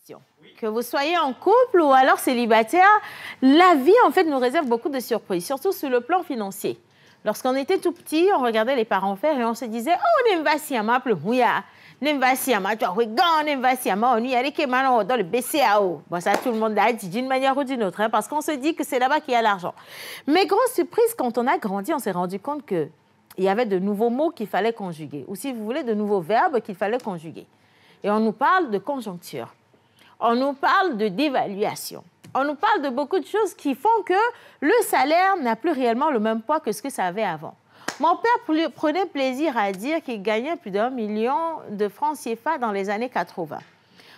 question. Que vous soyez en couple ou alors célibataire, la vie, en fait, nous réserve beaucoup de surprises, surtout sur le plan financier. Lorsqu'on était tout petit, on regardait les parents faire et on se disait « Oh, Nemvasiama, Pluhuya, Nemvasiama, tu as regardé Nemvasiama, on y allait dans le BCAO. » Bon, ça, tout le monde l'a dit d'une manière ou d'une autre, hein, parce qu'on se dit que c'est là-bas qu'il y a l'argent. Mais grosse surprise, quand on a grandi, on s'est rendu compte qu'il y avait de nouveaux mots qu'il fallait conjuguer, ou si vous voulez, de nouveaux verbes qu'il fallait conjuguer. Et on nous parle de conjoncture. On nous parle de dévaluation. On nous parle de beaucoup de choses qui font que le salaire n'a plus réellement le même poids que ce que ça avait avant. Mon père prenait plaisir à dire qu'il gagnait plus d'1 million de francs CFA dans les années 80.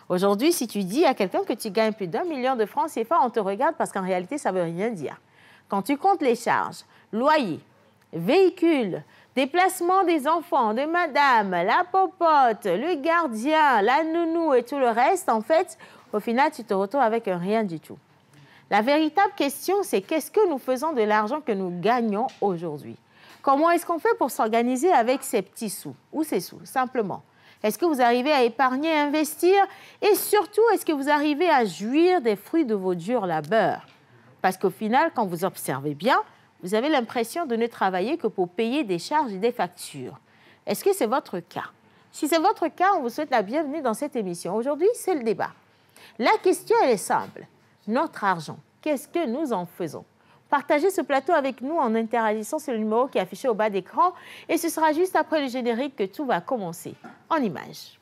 Aujourd'hui, si tu dis à quelqu'un que tu gagnes plus d'1 million de francs CFA, on te regarde parce qu'en réalité, ça ne veut rien dire. Quand tu comptes les charges, loyer, véhicule, déplacement des enfants, de madame, la popote, le gardien, la nounou et tout le reste, en fait, au final, tu te retrouves avec un rien du tout. La véritable question, c'est qu'est-ce que nous faisons de l'argent que nous gagnons aujourd'hui? Comment est-ce qu'on fait pour s'organiser avec ces petits sous ou ces sous, simplement? Est-ce que vous arrivez à épargner, à investir? Et surtout, est-ce que vous arrivez à jouir des fruits de vos durs labeurs? Parce qu'au final, quand vous observez bien, vous avez l'impression de ne travailler que pour payer des charges et des factures. Est-ce que c'est votre cas? Si c'est votre cas, on vous souhaite la bienvenue dans cette émission. Aujourd'hui, c'est le débat. La question, elle est simple. Notre argent, qu'est-ce que nous en faisons? Partagez ce plateau avec nous en interagissant sur le numéro qui est affiché au bas d'écran. Et ce sera juste après le générique que tout va commencer. En images.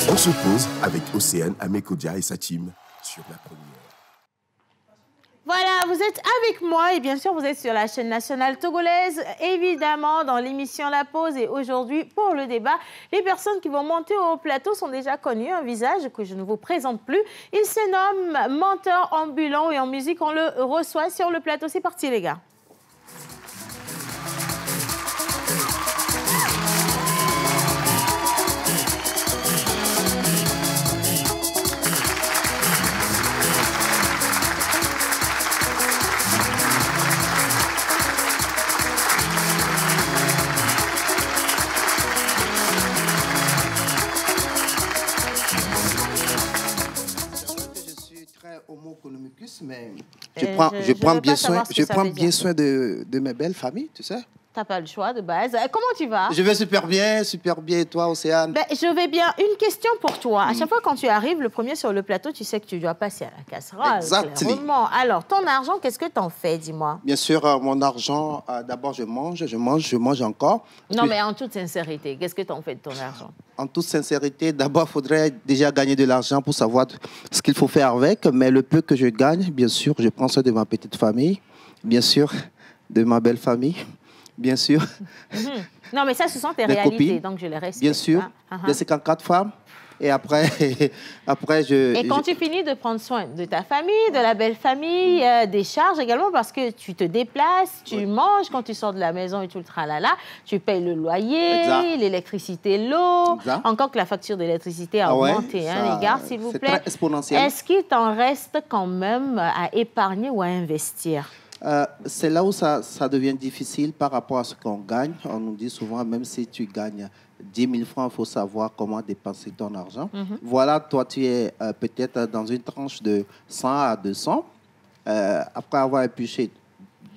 On se pose avec Océane, Amekodia et sa team sur la première. Voilà, vous êtes avec moi et bien sûr, vous êtes sur la chaîne nationale togolaise, évidemment, dans l'émission La Pause. Et aujourd'hui, pour le débat, les personnes qui vont monter au plateau sont déjà connues, un visage que je ne vous présente plus. Il se nomme Menteur ambulant et en musique, on le reçoit sur le plateau. C'est parti, les gars. Mais je prends bien soin de mes belles familles, tu sais. Tu n'as pas le choix de base. Comment tu vas? Je vais super bien. Et toi, Océane? Ben, je vais bien. Une question pour toi. À chaque fois quand tu arrives, le premier sur le plateau, tu sais que tu dois passer à la casserole. Exactement. Alors, ton argent, qu'est-ce que tu en fais, dis-moi? Bien sûr, mon argent, d'abord, je mange encore. Non, mais en toute sincérité, qu'est-ce que tu en fais de ton argent? En toute sincérité, d'abord, il faudrait déjà gagner de l'argent pour savoir ce qu'il faut faire avec. Mais le peu que je gagne, bien sûr, je prends soin de ma petite famille, bien sûr, de ma belle famille. Bien sûr. Non, mais ça, ce sont tes réalités, copines, donc je les respecte. Bien sûr. Des 54 femmes. Et après, Et quand tu finis de prendre soin de ta famille, de la belle famille, des charges également, parce que tu te déplaces, tu manges quand tu sors de la maison et tout le tralala, tu payes le loyer, l'électricité, l'eau. Encore que la facture d'électricité a augmenté, hein, les gars, s'il vous plaît. C'est très exponentiel. Est-ce qu'il t'en reste quand même à épargner ou à investir? C'est là où ça devient difficile par rapport à ce qu'on gagne. On nous dit souvent, même si tu gagnes 10 000 francs, il faut savoir comment dépenser ton argent. Voilà, toi, tu es peut-être dans une tranche de 100 à 200. Après avoir épluché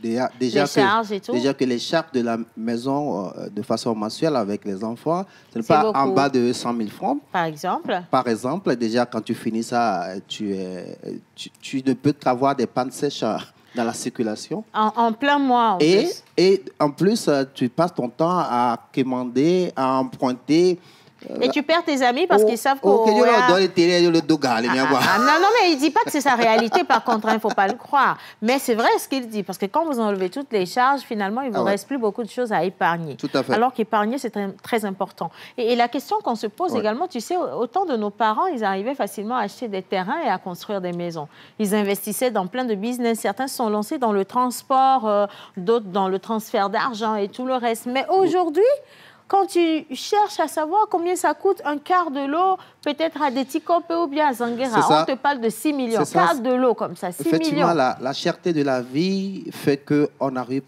déjà que les charges de la maison de façon mensuelle avec les enfants, ce n'est pas beaucoup. En bas de 100 000 francs. Par exemple? Par exemple, déjà, quand tu finis ça, tu ne peux qu'avoir des pannes sèches dans la circulation. En plein mois, en plus. Et en plus, tu passes ton temps à quémander, à emprunter Et tu perds tes amis parce qu'ils savent que... non, mais il ne dit pas que c'est sa réalité, par contre, il ne faut pas le croire. Mais c'est vrai ce qu'il dit, parce que quand vous enlevez toutes les charges, finalement, il ne vous reste plus beaucoup de choses à épargner. Tout à fait. Alors qu'épargner, c'est très, très important. Et la question qu'on se pose également, tu sais, autant de nos parents, ils arrivaient facilement à acheter des terrains et à construire des maisons. Ils investissaient dans plein de business. Certains se sont lancés dans le transport, d'autres dans le transfert d'argent et tout le reste. Mais aujourd'hui... Quand tu cherches à savoir combien ça coûte un quart de lot, peut-être à des Tikope ou bien à Zanguera, on te parle de 6 millions. Quart de lot comme ça, 6 millions. Effectivement, la cherté de la vie fait qu'on n'arrive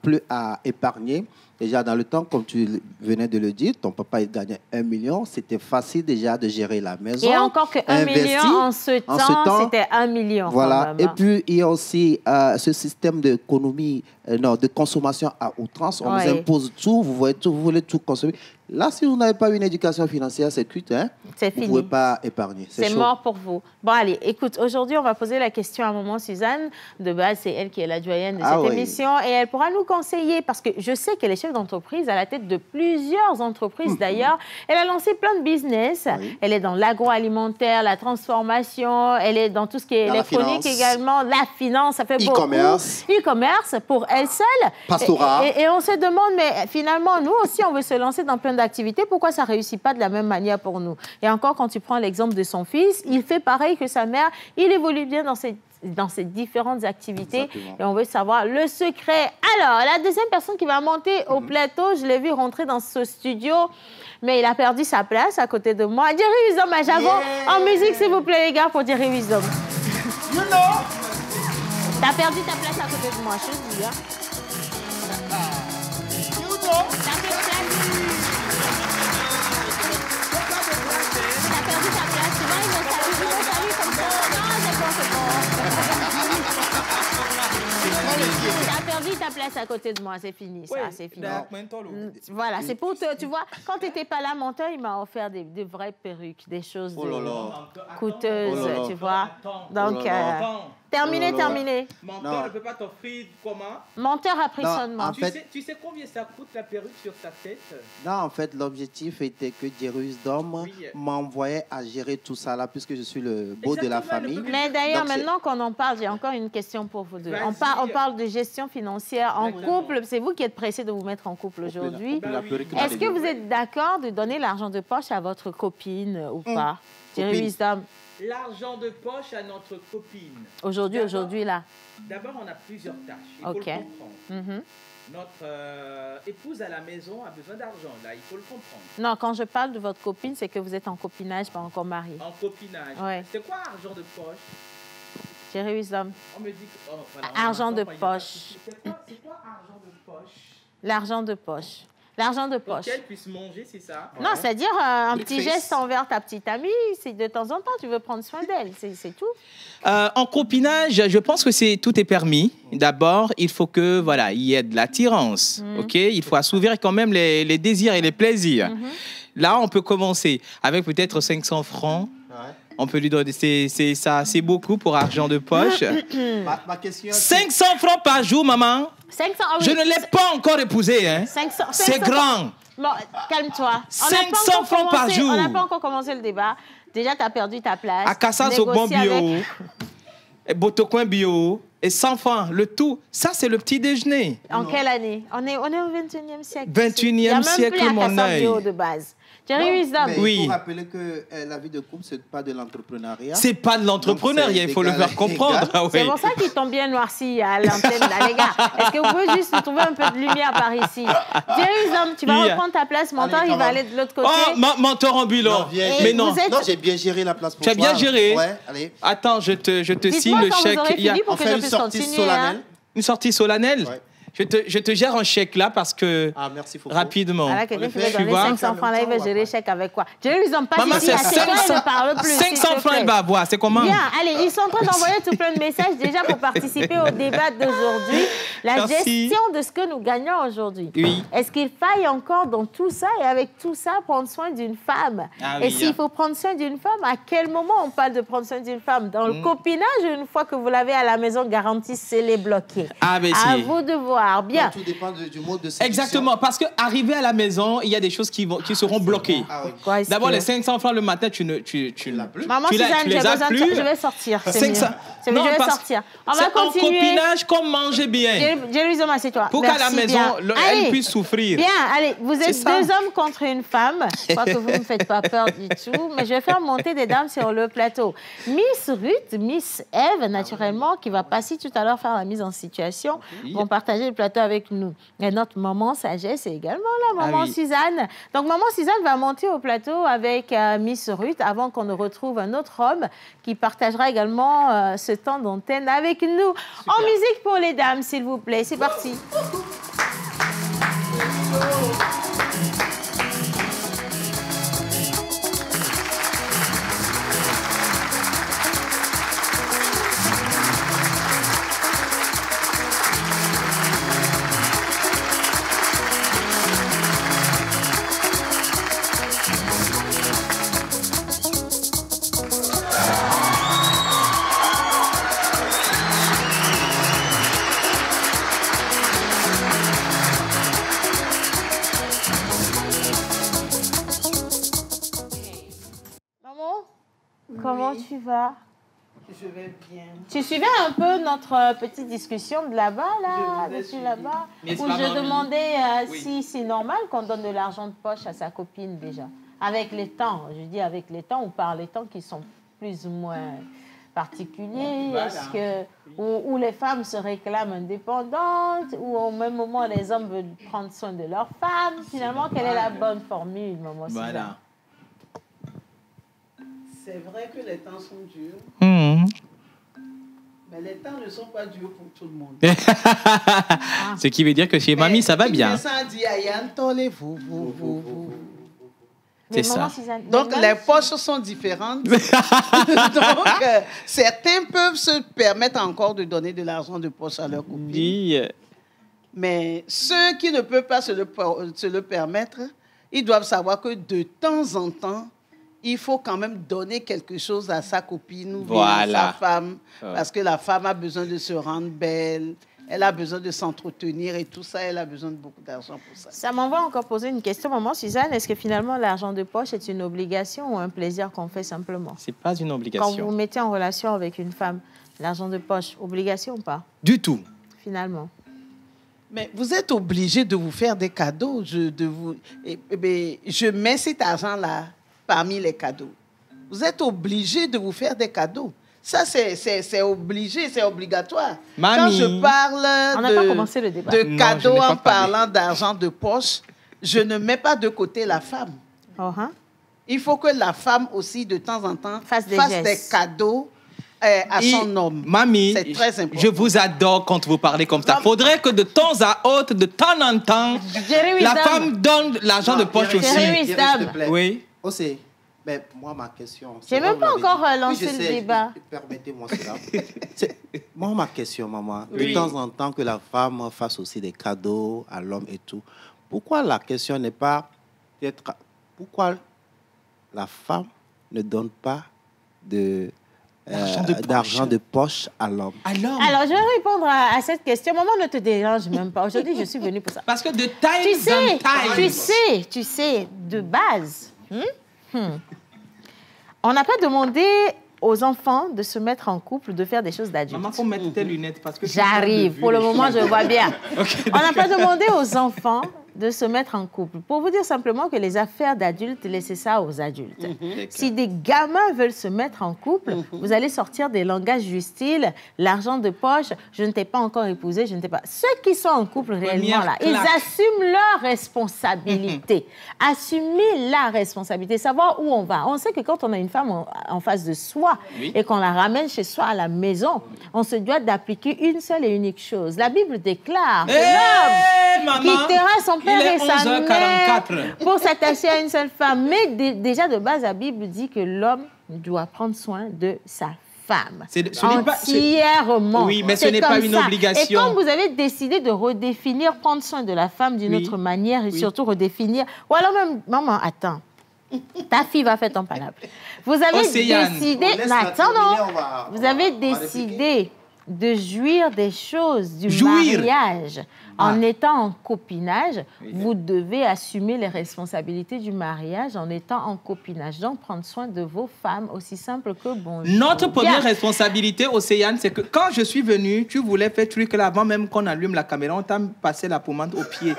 plus à épargner. Déjà, dans le temps, comme tu venais de le dire, ton papa, il gagnait 1 million. C'était facile déjà de gérer la maison. Et encore que 1 million, en ce temps, c'était 1 million. Voilà. Et puis, il y a aussi ce système d'économie, de consommation à outrance. On nous impose tout, vous voulez tout consommer. Là, si vous n'avez pas une éducation financière, c'est cuite, hein? C'est fini. Vous ne pouvez pas épargner. C'est mort pour vous. Bon, allez, écoute, aujourd'hui, on va poser la question à maman Suzanne. De base, c'est elle qui est la doyenne de cette émission. Et elle pourra nous conseiller, parce que je sais qu'elle est chef d'entreprise, à la tête de plusieurs entreprises d'ailleurs. Elle a lancé plein de business. Elle est dans l'agroalimentaire, la transformation. Elle est dans tout ce qui est électronique également. La finance, ça fait beaucoup. E-commerce pour elle seule. Pastorat. Et on se demande, mais finalement, nous aussi, on veut se lancer dans plein d'activités. Pourquoi ça ne réussit pas de la même manière pour nous? Et encore, quand tu prends l'exemple de son fils, il fait pareil que sa mère. Il évolue bien dans ces différentes activités. Exactement. Et on veut savoir le secret. Alors, la deuxième personne qui va monter au plateau, je l'ai vu rentrer dans ce studio, mais il a perdu sa place à côté de moi. Jerry Wisdom à Javon. En musique, s'il vous plaît, les gars, pour Jerry Wisdom. T'as perdu ta place à côté de moi, je te dis. T'as perdu ta place. Tu vois, il me salue comme ça. Non, c'est bon. T'as perdu ta place à côté de moi, c'est fini, ça, c'est fini. Voilà, c'est pour te, tu vois, quand t'étais pas là, Menteur, il m'a offert des vraies perruques, des choses coûteuses, tu vois. Donc, terminé. Menteur ne peut pas t'offrir comment? Menteur a pris son nom. Tu sais combien ça coûte la perruque sur ta tête? Non, en fait, l'objectif était que Jerry Wisdom m'envoyait à gérer tout ça là, puisque je suis le beau de la famille. Mais d'ailleurs, maintenant qu'on en parle, j'ai encore une question pour vous deux. On parle de gestion financière en couple. C'est vous qui êtes pressés de vous mettre en couple aujourd'hui. Est-ce que vous êtes d'accord de donner l'argent de poche à votre copine ou pas? Jerry Wisdom. L'argent de poche à notre copine. Aujourd'hui, là. D'abord, on a plusieurs tâches. Il faut le comprendre. Notre épouse à la maison a besoin d'argent, là, il faut le comprendre. Non, quand je parle de votre copine, c'est que vous êtes en copinage, pas encore marié. En copinage. Ouais. C'est quoi argent de poche? Jerry Wisdom. On me dit que... voilà, argent de poche. C'est quoi argent de poche? L'argent de poche. L'argent de poche. Pour qu'elle puisse manger, c'est ça? Non, c'est-à-dire un petit geste envers ta petite amie. Si de temps en temps, tu veux prendre soin d'elle, c'est tout. En copinage, je pense que tout est permis. D'abord, il faut que voilà, il y ait de l'attirance. Ok, il faut assouvir quand même les désirs et les plaisirs. Là, on peut commencer avec peut-être 500 francs. On peut lui donner, c'est beaucoup pour argent de poche. Ma question, 500 francs par jour, maman. 500, Je ne l'ai pas encore épousé. Hein. C'est grand. Bon, calme-toi. 500 francs par jour. On n'a pas encore commencé le débat. Déjà, tu as perdu ta place. À Kassas au bon bio, et Botocoin bio, et 100 francs, le tout. Ça, c'est le petit déjeuner. En quelle année? On est au 21e siècle. 21e siècle, mon œil. De base. Jerry Wisdom. Il faut rappeler que la vie de couple, ce n'est pas de l'entrepreneuriat. C'est pas de l'entrepreneuriat, il faut le faire comprendre. Ah, oui. C'est pour ça qu'ils t'ont bien noirci à l'antenne, là, les gars. Est-ce que vous pouvez juste trouver un peu de lumière par ici? Jerry Wisdom, tu vas reprendre ta place. Menteur, il va aller de l'autre côté. Oh, Menteur ambulant. Mais non. Non, j'ai bien géré la place pour toi. Tu as bien géré? Ouais, allez. Attends, je te signe le chèque. On fait une sortie solennelle. Une sortie solennelle? Ouais. Je te gère un chèque là parce que merci, rapidement. Alors, quelqu'un qui veut donner 500 francs là, il va gérer le chèque avec quoi? Jerry, ils n'ont pas Maman, ici, c'est 500 francs, il va avoir. C'est comment? Bien, allez, ils sont en train d'envoyer tout plein de messages déjà pour participer au débat d'aujourd'hui. la Merci. gestion de ce que nous gagnons aujourd'hui. Oui. Est-ce qu'il faille encore dans tout ça et avec tout ça prendre soin d'une femme? Ah et oui, s'il faut prendre soin d'une femme, à quel moment on parle de prendre soin d'une femme? Dans le copinage, une fois que vous l'avez à la maison, garantissez-les bloqués. Ah, ben À si. vous de voir. Bien. Tout dépend du mode de séduction. Exactement, parce qu'arriver à la maison, il y a des choses qui seront bloquées. Ah oui. Quoi, est-ce D'abord, que- les 500 francs le matin, tu l'as plus. Maman tu Suzanne, j'ai les as besoin de plus. ça. Je vais sortir. C'est 500. mieux. C'est mieux, Non, je vais parce- sortir. On va C'est en continuer. copinage qu'on mange bien. Jérusalem, c'est toi. Pour qu'à la Merci maison, bien. elle Allez. puisse souffrir. Bien, allez, vous êtes ça. 2 hommes contre une femme. Je crois que vous ne me faites pas peur du tout, mais je vais faire monter des dames sur le plateau. Miss Ruth, Miss Eve, naturellement, qui va passer tout à l'heure faire la mise en situation, vont partager le plateau avec nous. Et notre maman Sagesse est également là, maman Ah oui. Suzanne. Donc, maman Suzanne va monter au plateau avec Miss Ruth avant qu'on ne retrouve un autre homme qui partagera également ce temps d'antenne avec nous. En musique pour les dames, s'il vous plaît. C'est parti. Maman, comment tu vas? Je vais bien. Tu suivais un peu notre petite discussion de là-bas, là, Je vous ai depuis suivi. là-bas, Mais c'est où pas je normal. demandais Oui. si c'est normal qu'on donne de l'argent de poche à sa copine déjà. Avec les temps, je dis avec les temps ou par les temps qui sont plus ou moins particuliers. Voilà. Est-ce que où les femmes se réclament indépendantes, ou au même moment les hommes veulent prendre soin de leurs femmes? Finalement, quelle est la bonne formule, maman Suzanne? Voilà. C'est vrai que les temps sont durs, Mhm. mais les temps ne sont pas durs pour tout le monde. Ce qui veut dire que chez mamie, ça va bien. Ça dit à Yann, tolez-vous, vous. Mais C'est maman ça. Suzanne, Donc, même les si- poches sont différentes. Donc, certains peuvent se permettre encore de donner de l'argent de poche à leur copine. Dis, Mais ceux qui ne peuvent pas se le permettre, ils doivent savoir que de temps en temps, il faut quand même donner quelque chose à sa copine ou bien à Voilà. sa femme. Ouais. Parce que la femme a besoin de se rendre belle, elle a besoin de s'entretenir et tout ça, elle a besoin de beaucoup d'argent pour ça. Ça m'envoie encore poser une question, maman Suzanne. Est-ce que finalement l'argent de poche est une obligation ou un plaisir qu'on fait simplement? c'est pas une Quand vous obligation. vous mettez en relation avec une femme, l'argent de poche, obligation ou pas, Du tout. finalement? Mais vous êtes obligé de vous faire des cadeaux. Je mets cet argent-là parmi les cadeaux. Vous êtes obligé de vous faire des cadeaux. Ça, c'est obligé, c'est obligatoire. Mamie. Quand je parle On n'a pas commencé le débat. de Non, cadeaux je n'ai pas en parlé. parlant d'argent de poche, je ne mets pas de côté la femme. Oh, hein? Il faut que la femme aussi, de temps en temps, Fasse des des gestes. cadeaux à Et, son homme. Mamie, C'est très important. je vous adore quand vous parlez comme ça. Faudrait que de temps à autre, de temps en temps, Jerry la Wisdom. femme donne l'argent de poche Jerry aussi. Wisdom. S'il te plaît. Oui. Aussi, mais moi, ma question... J'ai c'est même vrai, pas vous l'avez encore dit. lancé Oui, je le sais, débat. Permettez-moi cela. Moi, ma question, maman, Oui. de temps en temps que la femme fasse aussi des cadeaux à l'homme et tout, pourquoi la question n'est pas d'être... Pourquoi la femme ne donne pas d'argent de poche à l'homme? Alors, Alors, je vais répondre à cette question. Maman, ne te dérange même pas. Aujourd'hui, je suis venue pour ça. parce que de time Tu sais, de base, on n'a pas demandé aux enfants de se mettre en couple, de faire des choses d'adultes. Maman, faut mettre tes lunettes parce que... J'arrive. Pour le moment, je vois bien. On n'a pas demandé aux enfants de se mettre en couple. Pour vous dire simplement que les affaires d'adultes, laissez ça aux adultes. Si des gamins veulent se mettre en couple, vous allez sortir des langages du style l'argent de poche, je ne t'ai pas encore épousé, je ne t'ai pas... Ceux qui sont en couple réellement, là, ils claque. assument leur responsabilité. Assumer la responsabilité, savoir où on va. On sait que quand on a une femme en face de soi Oui. et qu'on la ramène chez soi à la maison, on se doit d'appliquer une seule et unique chose. La Bible déclare que l'homme quittera son père Il est et sa 11h44. mère pour s'attacher à une seule femme. Mais déjà de base, la Bible dit que l'homme doit prendre soin de sa femme. femme. Ce n'est pas- Entièrement. Oui, mais ce C'est n'est pas comme une ça. obligation. Et quand vous avez décidé de redéfinir, prendre soin de la femme d'une Oui. autre manière et Oui. surtout redéfinir... Ou alors même, maman, attends. Ta fille va faire ton palabre. Vous avez Océane. décidé... On laisse Non, la attends, non. terminer, on va Vous avez répliquer. décidé de jouir des choses du Jouir. mariage en étant en copinage. Oui. Vous devez assumer les responsabilités du mariage en étant en copinage. Donc, prendre soin de vos femmes, aussi simple que bonjour. Notre première Bien. responsabilité, Océane, c'est que quand je suis venu, tu voulais faire truc là avant même qu'on allume la caméra, on t'a passé la pommade au pied.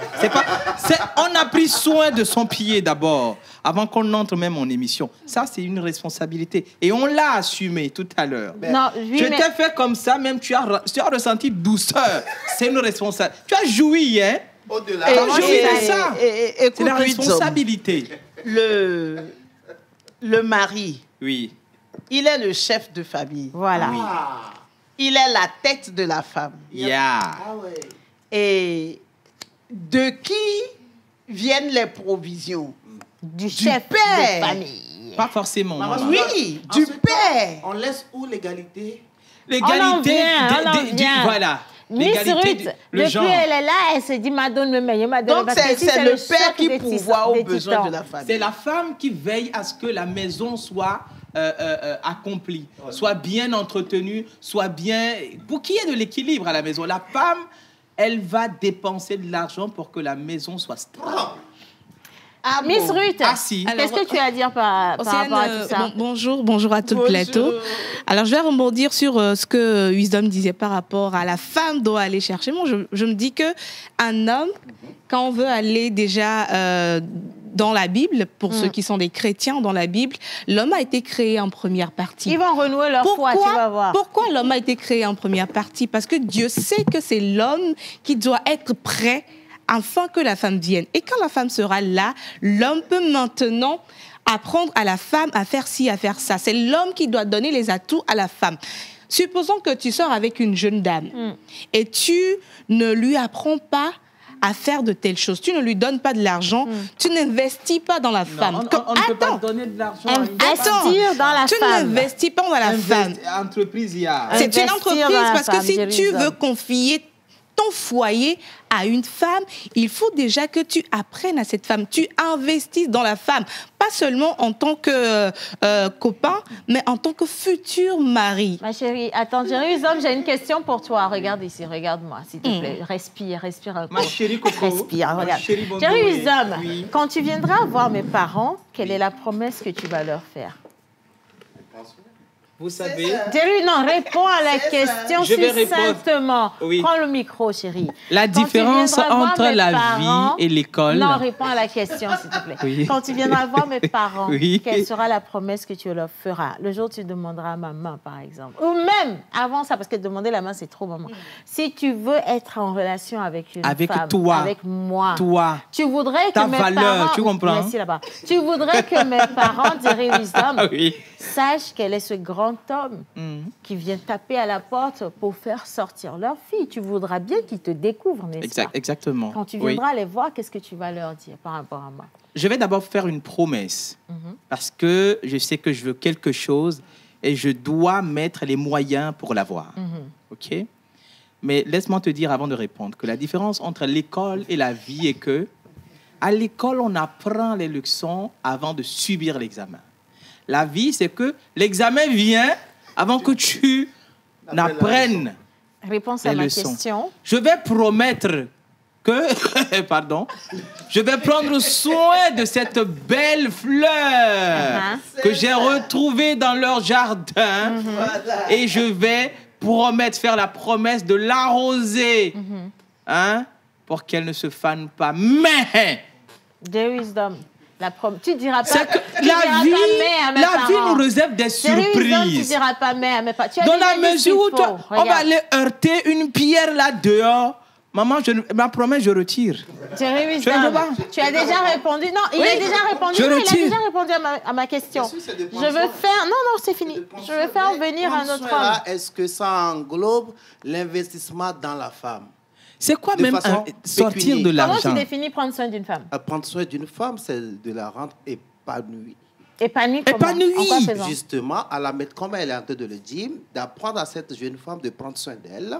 On a pris soin de son pied d'abord, avant qu'on entre même en émission. Ça, c'est une responsabilité. Et on l'a assumé tout à l'heure. Non, oui, Je mais- t'ai fait comme ça, même tu as ressenti douceur. C'est une responsabilité. Tu as joui, hein? Au-delà. Et Quand moi, je c'est- fais ça, c'est écoute, la Louis Zom, responsabilité. le mari, Oui. il est le chef de famille. Voilà. Il est la tête de la femme. Yeah. Ah ouais. Et de qui viennent les provisions? Du chef père. de famille. Pas forcément. Maman, maman. Oui, En du ce temps, père. On laisse où l'égalité? L'égalité, on en vient. voilà. Miss L'égalité Ruth, le depuis genre. elle est là, elle se dit, madone me meilleur, madone Donc, parce que si c'est le choc père qui des pourvoit aux des besoins titans. de la famille. C'est la femme qui veille à ce que la maison soit accomplie, soit bien entretenue, soit bien... Pour qu'il y ait de l'équilibre à la maison. La femme, elle va dépenser de l'argent pour que la maison soit stable. Ah bon? Miss Ruth, Ah, si. qu'est-ce que tu as à dire par Océane, rapport à tout ça? bonjour à tout le plateau. Alors, je vais rebondir sur ce que Wisdom disait par rapport à la femme doit aller chercher. Moi, je me dis que un homme, quand on veut aller déjà dans la Bible, pour ceux qui sont des chrétiens dans la Bible, l'homme a été créé en première partie. Ils vont renouer leur foi, tu vas voir. Pourquoi l'homme a été créé en première partie? Parce que Dieu sait que c'est l'homme qui doit être prêt afin que la femme vienne. Et quand la femme sera là, l'homme peut maintenant apprendre à la femme à faire ci, à faire ça. C'est l'homme qui doit donner les atouts à la femme. Supposons que tu sors avec une jeune dame et tu ne lui apprends pas à faire de telles choses. Tu ne lui donnes pas de l'argent, tu n'investis pas dans la femme. On ne peut pas Attends, donner de l'argent à une Investir dans la tu femme. n'investis pas dans la femme. Entreprise, il y a... C'est une Investir entreprise dans la parce que femme, si tu Jérusalem. veux confier ton foyer à une femme, il faut déjà que tu apprennes à cette femme, tu investisses dans la femme, pas seulement en tant que copain, mais en tant que futur mari. Ma chérie, attends, Jérusalem, j'ai une question pour toi. Regarde ici, regarde-moi, s'il te plaît. Respire un peu. Ma chérie Coco. Respire, Ma regarde. chérie Bongo, Jérusalem, oui. quand tu viendras voir mes parents, quelle est la promesse que tu vas leur faire? Vous savez... Jérusalem, non, réponds à la question Je vais répondre. succinctement. Oui. Prends le micro, chérie. La Quand tu différence viendras voir entre mes la parents- vie et l'école... Non, réponds à la question, s'il te plaît. Oui. Quand tu viendras voir mes parents, Oui. quelle sera la promesse que tu leur feras? Le jour où tu demanderas ma main, par exemple. Ou même avant ça, parce que demander la main, c'est trop, maman. Si tu veux être en relation avec une Avec femme, toi. avec moi, Toi. tu voudrais que Ta mes valeur, parents... tu comprends? Merci là-bas. Tu voudrais que mes parents, diraient Wisdom, Ah oui. sachent quel est ce grand homme qui vient taper à la porte pour faire sortir leur fille. Tu voudras bien qu'ils te découvrent, n'est-ce pas? Exactement. Quand tu Oui. viendras les voir, qu'est-ce que tu vas leur dire par rapport à moi? Je vais d'abord faire une promesse parce que je sais que je veux quelque chose et je dois mettre les moyens pour l'avoir. OK? Mais laisse-moi te dire avant de répondre que la différence entre l'école et la vie est que à l'école, on apprend les leçons avant de subir l'examen. La vie, c'est que l'examen vient avant que tu n'apprennes. Réponse à Les ma leçons. question. Je vais promettre que, pardon, je vais prendre soin de cette belle fleur que j'ai retrouvée dans leur jardin et je vais faire la promesse de l'arroser, hein, pour qu'elle ne se fane pas. Mais There is dumb. Tu diras pas, c'est que tu diras pas mais à mes la parents. vie nous réserve des There is dumb, tu surprises. diras pas mais à mes parents. Tu as Dans déjà la dit mesure où ce qu'il toi, faut. on va Regarde. aller heurter une pierre là dehors, maman, ma promesse, je retire. There is Je ne veux dumb. pas. Tu as déjà répondu. Non, il Oui. a déjà répondu. Je Non, il a retire. déjà répondu à ma question. Bien sûr, c'est de Je prendre veux soin. faire. Non, c'est fini. Je veux faire venir un autre homme. Est-ce que ça englobe l'investissement dans la femme? C'est quoi De même façon sortir de pécuniaire. Comment tu l'argent? définis prendre soin d'une femme? Prendre soin d'une femme, c'est de la rendre épanouie. Épanouie comment? Épanouie. En quoi faisant? Justement, à la mettre, comme elle est en train de le dire, d'apprendre à cette jeune femme de prendre soin d'elle,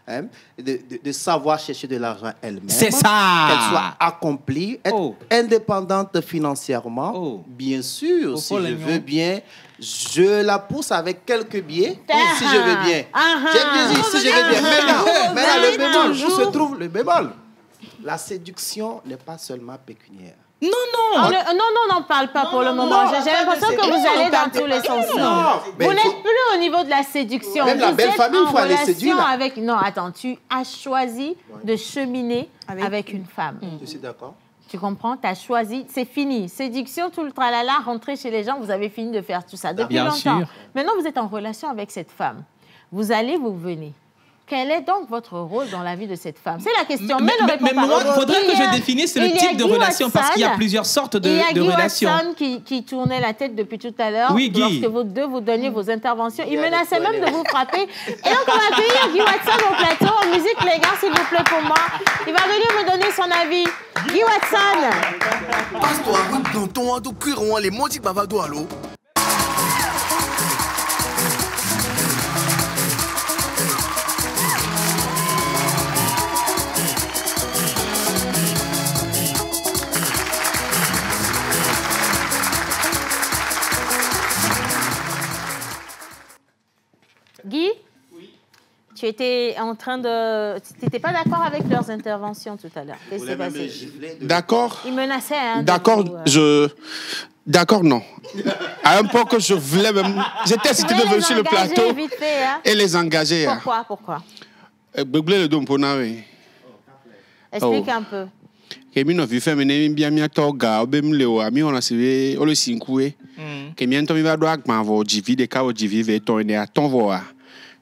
hein, de savoir chercher de l'argent elle-même. C'est ça. Qu'elle soit accomplie, être indépendante financièrement. Oh. Bien sûr, Oh, si oh, je l'agneau. veux bien, je la pousse avec quelques billets. Ou si je veux bien. J'ai dit, si je veux bien. Maintenant, le bémol, où se trouve le bémol? La séduction n'est pas seulement pécuniaire. Non, Oh, non, on n'en parle pas pour le moment. J'ai l'impression que vous allez dans tous les sens. Mais Vous il n'êtes faut- plus au niveau de la séduction. Même la Vous belle êtes famille, il en faut aller relation séduire, là. avec... Non, attends, tu as choisi de cheminer avec une femme. Je suis d'accord. Tu comprends? Tu as choisi, c'est fini. Séduction, tout le tralala, rentrer chez les gens, vous avez fini de faire tout ça depuis Bien longtemps. sûr. Maintenant, vous êtes en relation avec cette femme. Vous allez, vous venez. Quel est donc votre rôle dans la vie de cette femme? C'est la question. Mais ne réponds pas. moi, il faudrait que je définisse le Il y a type de Guy relation parce qu'il y a Watson. plusieurs sortes Il y a de Guy relations. Watson qui tournait la tête depuis tout à l'heure. Oui, Guy. Lorsque vous deux, vous donniez vos interventions. Il menaçait même de vous frapper. Et donc, on va accueillir Guy Watson au plateau. En musique, les gars, s'il vous plaît, pour moi. Il va venir me donner son avis. Guy Watson. Passe-toi, dans ton ado cuir, les montis bavado, allô? Guy, tu étais en train de... Tu n'étais pas d'accord avec leurs interventions tout à l'heure. Qu'est-ce qui s'est passé? D'accord. Ils menaçaient, hein, D'accord, D'accord, non. À un point que je voulais même... J'étais cité de venir sur le plateau vite fait, hein? et les engager. Pourquoi? Beuglé le dom pour nous. Explique un peu. Kemi no vi femene bien mi toga obem leo ami ona se o le sinkue. Kemi ento mi va do agban vo jivi de ka o jivi ve ton ne aton vo a.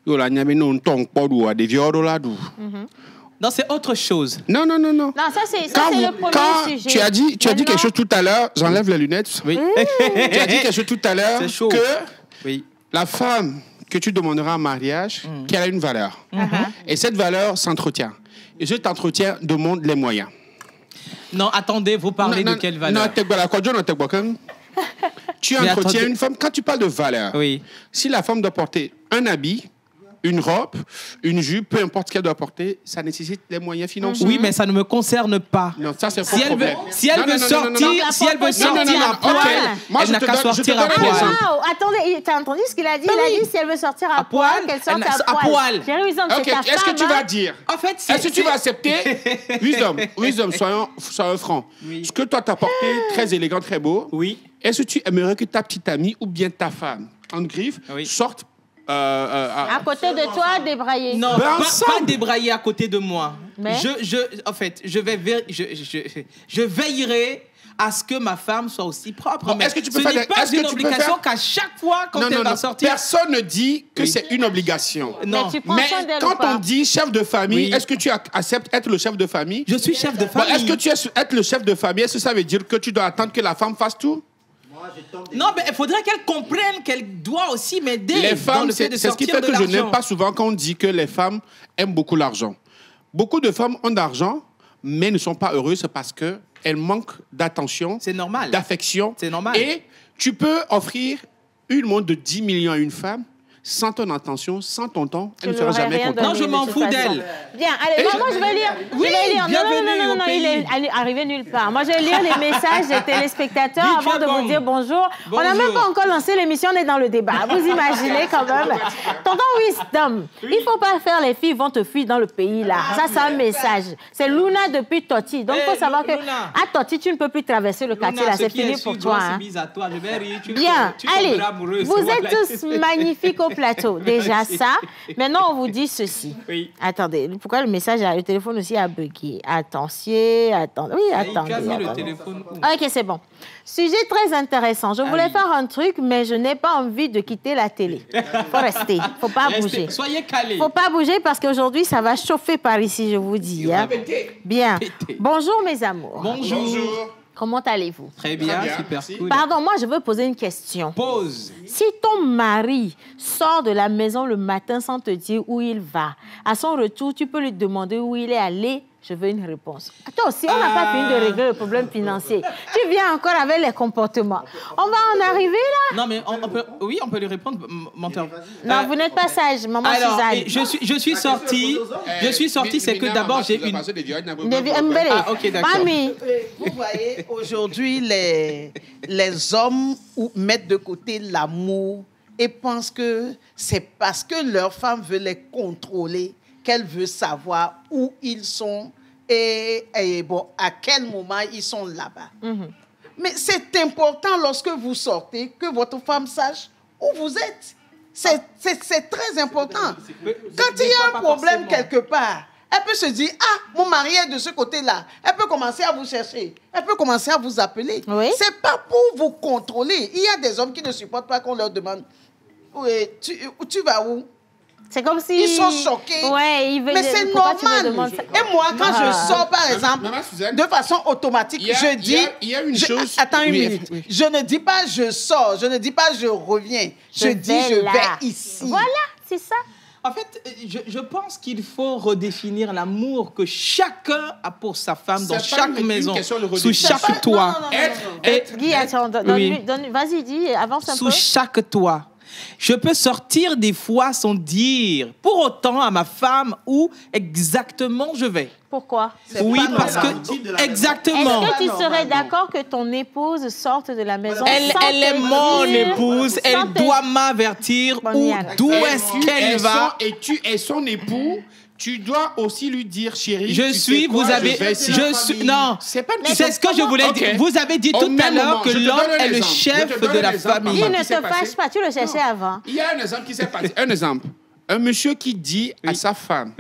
Yo la nya me no ton podu a de vioro la du. Non, c'est autre chose. Non. Non, ça c'est le premier sujet. Tu as dit quelque chose tout à l'heure, j'enlève les lunettes. Oui. Tu as dit quelque chose tout à l'heure C'est chaud. que Oui. la femme que tu demanderas en mariage, qu'elle a une valeur. Et cette valeur s'entretient. Et cet entretien demande les moyens. Non, attendez, vous parlez de quelle valeur? Tu Mais entretiens attendez. une femme. Quand tu parles de valeur, Oui. si la femme doit porter un habit, une robe, une jupe, peu importe ce qu'elle doit porter, ça nécessite les moyens financiers. Oui, mais ça ne me concerne pas. Non, ça c'est Si un problème. si elle veut sortir à poil, Moi, elle n'a qu'à sortir à donne un poil. exemple. Wow, attendez, t'as entendu ce qu'il a dit? Il a dit si elle veut sortir à poil, qu'elle sorte à poil. J'ai raison, c'est Ok, ta est-ce que femme, tu hein? vas dire En fait, est-ce que tu vas accepter Wisdom, soyons francs. Ce que toi t'as porté, très élégant, très beau. Oui. Est-ce que tu aimerais que ta petite amie ou bien ta femme, en griffe, Oui. sorte À côté de toi, débraillé. Non, Ben, pas ensemble. débrailler à côté de moi. Mais? En fait, je veillerai à ce que ma femme soit aussi propre. Bon, Mais est-ce que tu peux ce faire n'est des- pas est-ce que une tu peux obligation faire- qu'à chaque fois quand elle va sortir. Personne ne dit que Oui. c'est une obligation. Non. Mais tu prends Mais soin d'elle ou quand pas? on dit chef de famille, Oui. est-ce que tu acceptes être le chef de famille? Je suis chef de Bon, famille. est-ce que tu es être le chef de famille? Est-ce que ça veut dire que tu dois attendre que la femme fasse tout? Non, mais il faudrait qu'elle comprenne qu'elle doit aussi m'aider. Les dans femmes, le fait de c'est ce qui sortir fait de que je l'argent. n'aime pas souvent quand on dit que les femmes aiment beaucoup l'argent. Beaucoup de femmes ont d'argent, mais ne sont pas heureuses parce qu'elles manquent d'attention, C'est normal. d'affection. C'est normal. Et tu peux offrir une montre de 10 millions à une femme, sans ton attention, sans ton temps, elle ne Tu sera n'aurais jamais rien contente. Non, je donné, m'en de fous toute façon. d'elle. Bien, allez, moi je vais lire. Oui, je vais lire. bienvenue Non, au pays. il est arrivé nulle part. Moi, je vais lire les messages des téléspectateurs Dis, tu avant es de bon. vous dire bonjour. On n'a même Bonjour. pas encore lancé l'émission, on est dans le débat. Vous imaginez quand même. Tonton Wisdom, il ne faut pas faire les filles vont te fuir dans le pays là. Ça, c'est un message. C'est Luna depuis Toti. Donc, il faut savoir que Luna. à Toti, tu ne peux plus traverser le quartier là. C'est fini pour toi. Hein. Bien, allez, vous êtes tous magnifiques au plateau. Déjà ça. Maintenant, on vous dit ceci. Oui. Attendez, pourquoi le message, le téléphone aussi a bugué? Attention, attendez. Oui, attendez. Il a mis le attendez. téléphone où? Ok, c'est bon. Sujet très intéressant. Je voulais oui. faire un truc, mais je n'ai pas envie de quitter la télé. Faut rester. Faut pas Restez. bouger. Soyez calés. Faut pas bouger parce qu'aujourd'hui, ça va chauffer par ici, je vous dis. Hein. Bien. péter. Bonjour, mes amours. Bonjour. Comment allez-vous? Très bien, Très bien, super merci. cool. Pardon, moi, je veux poser une question. Pause. Si ton mari sort de la maison le matin sans te dire où il va, à son retour, tu peux lui demander où il est allé Je veux une réponse. Attends, si on n'a pas fini de régler le problème financier, tu viens encore avec les comportements. On va en arriver là? Non, mais on peut lui répondre, menteur. Non, vous n'êtes pas sage, maman Suzanne. Je suis sorti, c'est que d'abord j'ai une... Ah, ok, d'accord. Mamie. Vous voyez, aujourd'hui, les hommes mettent de côté l'amour et pensent que c'est parce que leur femme veut les contrôler qu'elle veut savoir où ils sont et bon, à quel moment ils sont là-bas. Mais c'est important lorsque vous sortez que votre femme sache où vous êtes. C'est très important. Quand il y a un problème quelque part, elle peut se dire, ah, mon mari est de ce côté-là. Elle peut commencer à vous chercher. Elle peut commencer à vous appeler. Oui. C'est pas pour vous contrôler. Il y a des hommes qui ne supportent pas qu'on leur demande, oui, tu vas où? C'est comme si... Ils sont choqués. Ouais, ils veulent... Mais c'est normal. Et moi, quand je sors, par exemple, de façon automatique, je dis... Il y a une chose... Attends une minute. Oui. Je ne dis pas je sors. Je ne dis pas je reviens. Je dis je vais ici. Voilà, c'est ça. En fait, je pense qu'il faut redéfinir l'amour que chacun a pour sa femme dans chaque maison, sous chaque toit. Guy, attends, vas-y, dis, avance un peu. Sous chaque toit. Je peux sortir des fois sans dire pour autant à ma femme où exactement je vais. Pourquoi? Oui, parce que... Exactement. Est-ce que tu serais d'accord que ton épouse sorte de la maison Elle est mon épouse. Elle doit m'avertir d'où est-ce qu'elle va. Et tu es son époux. Tu dois aussi lui dire, chérie, non, c'est ce que je voulais dire. Vous avez dit tout à l'heure que l'homme est le chef de la famille. Il ne te fâche pas, tu le cherchais avant. Il y a un exemple qui s'est passé. Un exemple. Un monsieur qui dit à sa femme,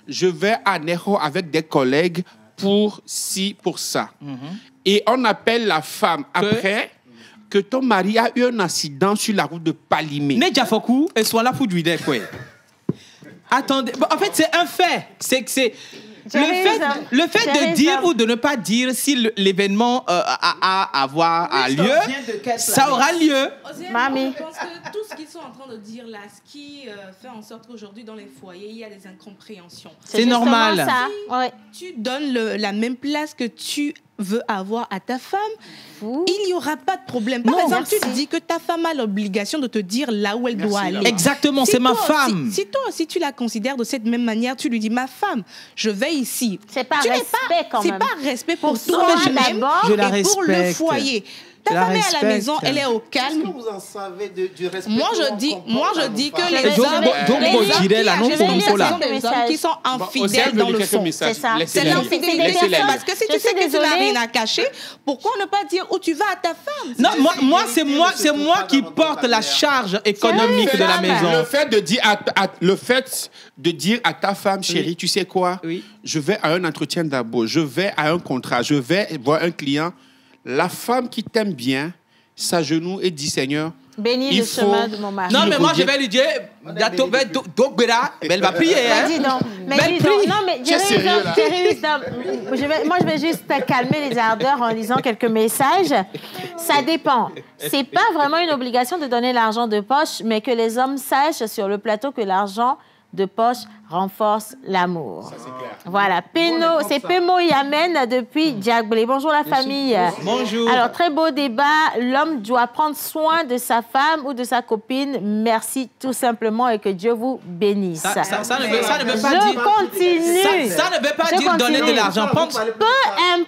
je vais à Nero avec des collègues pour ci, pour ça. Et on appelle la femme après que ton mari a eu un accident sur la route de Palimé. Nedjafoku, et soit là pour lui dire quoi. Attendez, en fait, c'est un fait. Le fait de dire ou de ne pas dire si l'événement a lieu, ça aura lieu. Mamie. Je pense que tout ce qu'ils sont en train de dire là, ce qui fait en sorte qu'aujourd'hui, dans les foyers, il y a des incompréhensions. C'est normal. Ça. Tu donnes la même place que tu veux avoir à ta femme, il n'y aura pas de problème. Par exemple, tu dis que ta femme a l'obligation de te dire là où elle doit aller. Exactement, c'est ma femme. Si toi aussi tu la considères de cette même manière, tu lui dis ma femme, je vais ici. C'est pas respect quand même. C'est pas respect pour toi-même et pour le foyer. Ta femme est à la maison, elle est au calme. Est-ce que vous en savez du respect? Moi, je dis que les hommes qui sont infidèles dans le fond. C'est ça. C'est l'infidélité. Parce que si tu sais que tu n'as rien à cacher, pourquoi ne pas dire où tu vas à ta femme? Non, c'est moi qui porte la charge économique de la maison. Le fait de dire à ta femme, chérie, tu sais quoi? Je vais à un entretien d'abord, je vais à un contrat, je vais voir un client. La femme qui t'aime bien s'agenouille et dit, Seigneur, bénis le chemin de mon mari. Non, mais moi, je vais lui dire, elle va prier. Non, mais je vais juste calmer les ardeurs en lisant quelques messages. Ça dépend. C'est pas vraiment une obligation de donner l'argent de poche, mais que les hommes sachent sur le plateau que l'argent de poche renforce l'amour. Ça, c'est clair. Voilà, c'est Pemo Yamen depuis Diagbélé. Bonjour la famille. Bonjour. Alors, très beau débat. L'homme doit prendre soin de sa femme ou de sa copine. Merci tout simplement et que Dieu vous bénisse. Ça ne veut pas dire... Ça ne veut pas dire donner de l'argent. Peu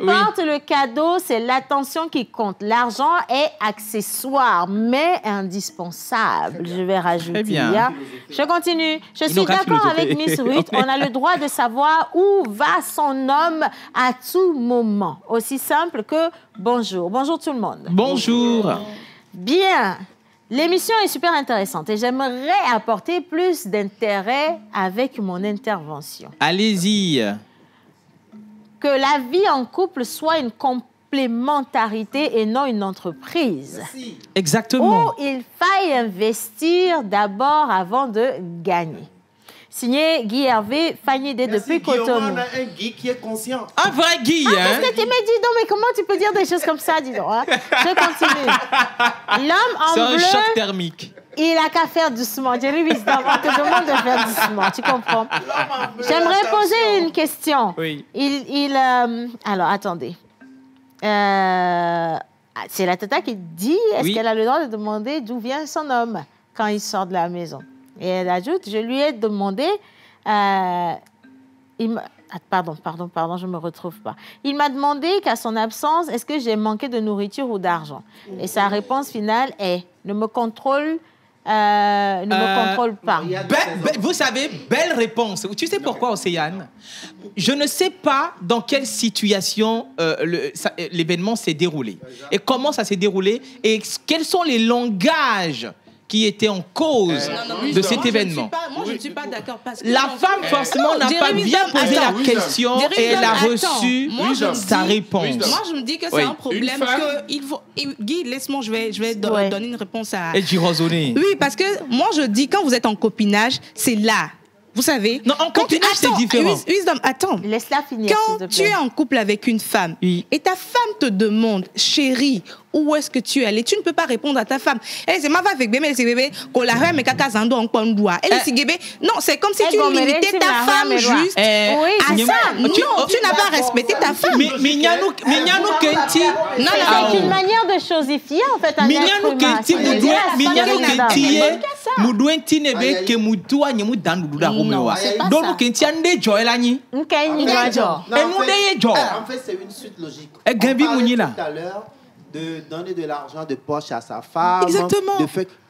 importe le cadeau, c'est l'attention qui compte. L'argent est accessoire, mais indispensable. Je vais rajouter. Très bien. Je continue. Je suis d'accord avec Miss Ruth. On a le droit de savoir où va son homme à tout moment. Aussi simple que bonjour. Bonjour tout le monde. Bonjour. Bien. L'émission est super intéressante et j'aimerais apporter plus d'intérêt avec mon intervention. Allez-y. Que la vie en couple soit une complémentarité et non une entreprise. Merci. Exactement. Où il faille investir d'abord avant de gagner. Signé Guy Hervé, Fanny-D depuis Cotonou. On a un Guy qui est conscient. Un vrai Guy, Parce que tu m'as dit, non, mais comment tu peux dire des choses comme ça, dis donc. Je continue. L'homme en bleu... C'est un choc thermique. il a qu'à faire doucement. Jerry Wisdom, on te demande de faire doucement, tu comprends? J'aimerais poser une question. Oui. Alors, attendez. C'est la tata qui dit, est-ce qu'elle a le droit de demander d'où vient son homme quand il sort de la maison? Et elle ajoute, je lui ai demandé... Pardon, je ne me retrouve pas. Il m'a demandé qu'à son absence, est-ce que j'ai manqué de nourriture ou d'argent? Et sa réponse finale est, ne me contrôle pas. Vous savez, belle réponse. Tu sais pourquoi, Océane? Je ne sais pas dans quelle situation l'événement s'est déroulé. Et comment ça s'est déroulé. Et quels sont les langages qui étaient en cause de cet événement. Moi, je ne suis pas d'accord. La femme, forcément, n'a pas bien posé la question et elle a reçu sa réponse. Moi, je me dis que c'est un problème que il faut... Guy, laisse-moi, je vais donner une réponse à... Et tu raisonner. Oui, parce que moi, je dis, quand vous êtes en copinage, c'est là. Vous savez... Non, en copinage, c'est différent. Wisdom, attends. Laisse-la finir, quand tu es en couple avec une femme et ta femme te demande, chérie, où est-ce que tu es allé? Tu ne peux pas répondre à ta femme. Elle c'est ma femme avec bébé, c'est bébé, qu'on la reine, mais caca zando en pandua. Elle est bébé. Non, c'est comme si tu limitais ta femme juste à ça. Non, tu n'as pas respecté ta femme. Mais Nyanou Kenti. Non, c'est une manière de chosifier, en fait, un être humain. Mignano Kenti, Moudouenti nebe ke Moudoua nyemu danduda rumewa. Donc Kenti ande jo elani. Nkaini jo. Et Moudeye jo. En fait, c'est une suite logique. Et Gabi Mounila. Tout à l'heure, de donner de l'argent de poche à sa femme. Exactement.